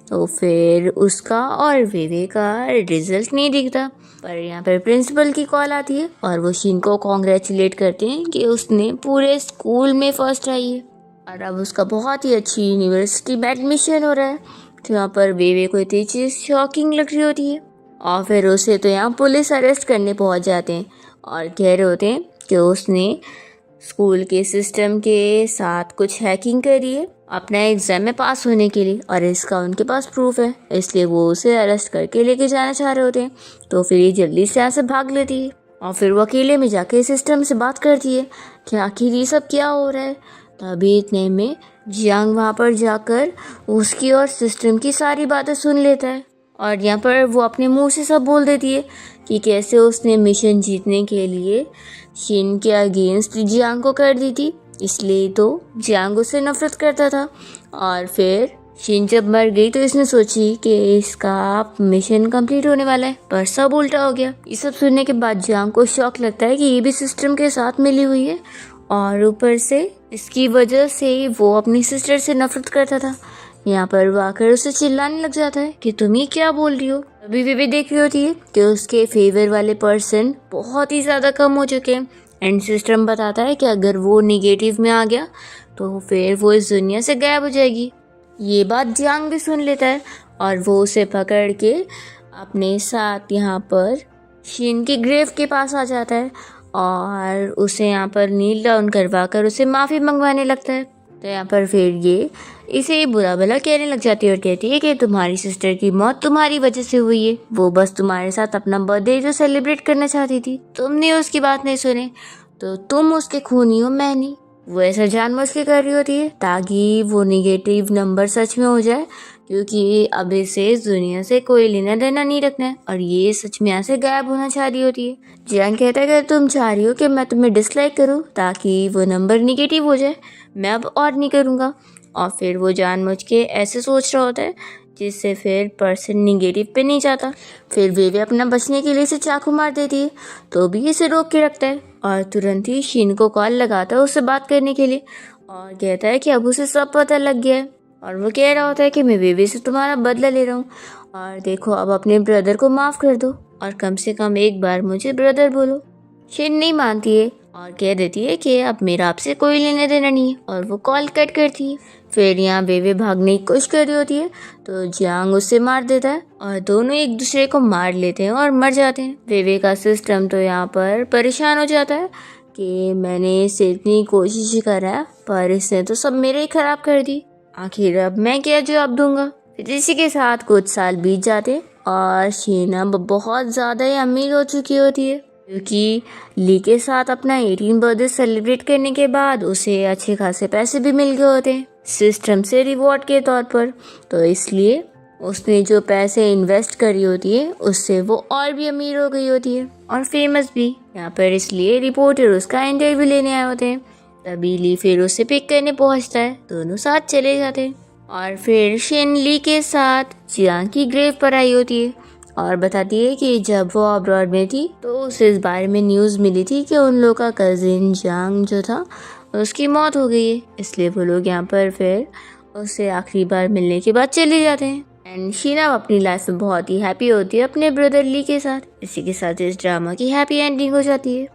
तो फिर उसका और वेवे का रिज़ल्ट नहीं दिखता। पर यहाँ पर प्रिंसिपल की कॉल आती है और वो शिन को कॉन्ग्रेचुलेट करते हैं कि उसने पूरे स्कूल में फर्स्ट आई है और अब उसका बहुत ही अच्छी यूनिवर्सिटी में एडमिशन हो रहा है। तो यहाँ पर वेवे को इतनी चीज़ शॉकिंग लग रही होती है और फिर उसे तो यहाँ पुलिस अरेस्ट करने पहुँच जाते हैं और कह रहे होते हैं कि उसने स्कूल के सिस्टम के साथ कुछ हैकिंग करी है अपना एग्ज़ाम में पास होने के लिए और इसका उनके पास प्रूफ है, इसलिए वो उसे अरेस्ट करके लेके जाना चाह रहे होते हैं। तो फिर ये जल्दी से यहाँ से भाग लेती है और फिर वो अकेले में जाके सिस्टम से बात करती है कि आखिर ये सब क्या हो रहा है। तभी इतने में जियांग वहाँ पर जाकर उसकी और सिस्टम की सारी बातें सुन लेता है और यहाँ पर वो अपने मुंह से सब बोल देती है कि कैसे उसने मिशन जीतने के लिए शिन के अगेंस्ट जियांग को कर दी थी, इसलिए तो जियांग उससे नफरत करता था। और फिर शिन जब मर गई तो इसने सोची कि इसका मिशन कंप्लीट होने वाला है, पर सब उल्टा हो गया। ये सब सुनने के बाद जियांग को शौक लगता है कि ये भी सिस्टम के साथ मिली हुई है और ऊपर से इसकी वजह से वो अपनी सिस्टर से नफरत करता था। यहाँ पर वो आकर उसे चिल्लाने लग जाता है कि तुम ये क्या बोल रही हो। अभी भी देख रही होती है कि उसके फेवर वाले पर्सन बहुत ही ज़्यादा कम हो चुके हैं एंड सिस्टम बताता है कि अगर वो निगेटिव में आ गया तो फिर वो इस दुनिया से गायब हो जाएगी। ये बात जियांग भी सुन लेता है और वो उसे पकड़ के अपने साथ यहाँ पर शिन के ग्रेव के पास आ जाता है और उसे यहाँ पर नील डाउन करवा कर उसे माफ़ी मंगवाने लगता है। तो यहाँ पर फिर ये इसे बुरा भला कहने लग जाती है और कहती है कि तुम्हारी सिस्टर की मौत तुम्हारी वजह से हुई है, वो बस तुम्हारे साथ अपना बर्थडे जो सेलिब्रेट करना चाहती थी, तुमने उसकी बात नहीं सुनी, तो तुम उसके खूनी हो, मैं नहीं। वो ऐसा जानबूझ के कर रही होती है ताकि वो निगेटिव नंबर सच में हो जाए, क्योंकि अब इसे इस दुनिया से कोई लेना देना नहीं रखना है और ये सच में यहाँ से गायब होना चाह रही होती है। जियांग कहता है कि तुम चाह रही हो कि मैं तुम्हें डिसलाइक करूँ ताकि वो नंबर निगेटिव हो जाए, मैं अब और नहीं करूँगा। और फिर वो जानबूझ के ऐसे सोच रहा होता है जिससे फिर पर्सन निगेटिव पे नहीं जाता। फिर वे अपना बचने के लिए इसे चाकू मार देती है, तो भी इसे रोक के रखता है और तुरंत ही शीन को कॉल लगाता है उससे बात करने के लिए और कहता है कि अब उसे सब पता लग गया है। और वो कह रहा होता है कि मैं बेबी से तुम्हारा बदला ले रहा हूँ और देखो अब अपने ब्रदर को माफ़ कर दो और कम से कम एक बार मुझे ब्रदर बोलो। शीन नहीं मानती है और कह देती है कि अब मेरा आपसे कोई लेना देना नहीं है और वो कॉल कट करती है। फिर यहाँ वेवे भागने की कोशिश कर रही होती है तो जियांग उससे मार देता है और दोनों एक दूसरे को मार लेते हैं और मर जाते हैं। वेवे का सिस्टम तो यहाँ पर परेशान हो जाता है कि मैंने इससे इतनी कोशिश करा पर इसने तो सब मेरे ही खराब कर दी, आखिर अब मैं क्या जवाब दूंगा। फिर इसी के साथ कुछ साल बीत जाते और शीन अब बहुत ज़्यादा ही अमीर हो चुकी होती है, क्योंकि ली के साथ अपना 18 बर्थडे सेलिब्रेट करने के बाद उसे अच्छे खासे पैसे भी मिल गए होते हैं सिस्टम से रिवॉर्ड के तौर पर। तो इसलिए उसने जो पैसे इन्वेस्ट करी होती है उससे वो और भी अमीर हो गई होती है और फेमस भी। यहाँ पर इसलिए रिपोर्टर उसका इंटरव्यू लेने आए होते हैं। तभी ली फिर उसे पिक करने पहुँचता है, दोनों साथ चले जाते हैं और फिर शीन ली के साथ जियांग की ग्रेव पर आई होती है और बताती है कि जब वो अब्रॉड में थी तो उसे इस बारे में न्यूज़ मिली थी कि उन लोगों का कजिन जियांग जो था उसकी मौत हो गई है। इसलिए वो लोग यहाँ पर फिर उससे आखिरी बार मिलने के बाद चले जाते हैं एंड शीना अपनी लाइफ में बहुत ही हैप्पी होती है अपने ब्रदर ली के साथ। इसी के साथ इस ड्रामा की हैप्पी एंडिंग हो जाती है।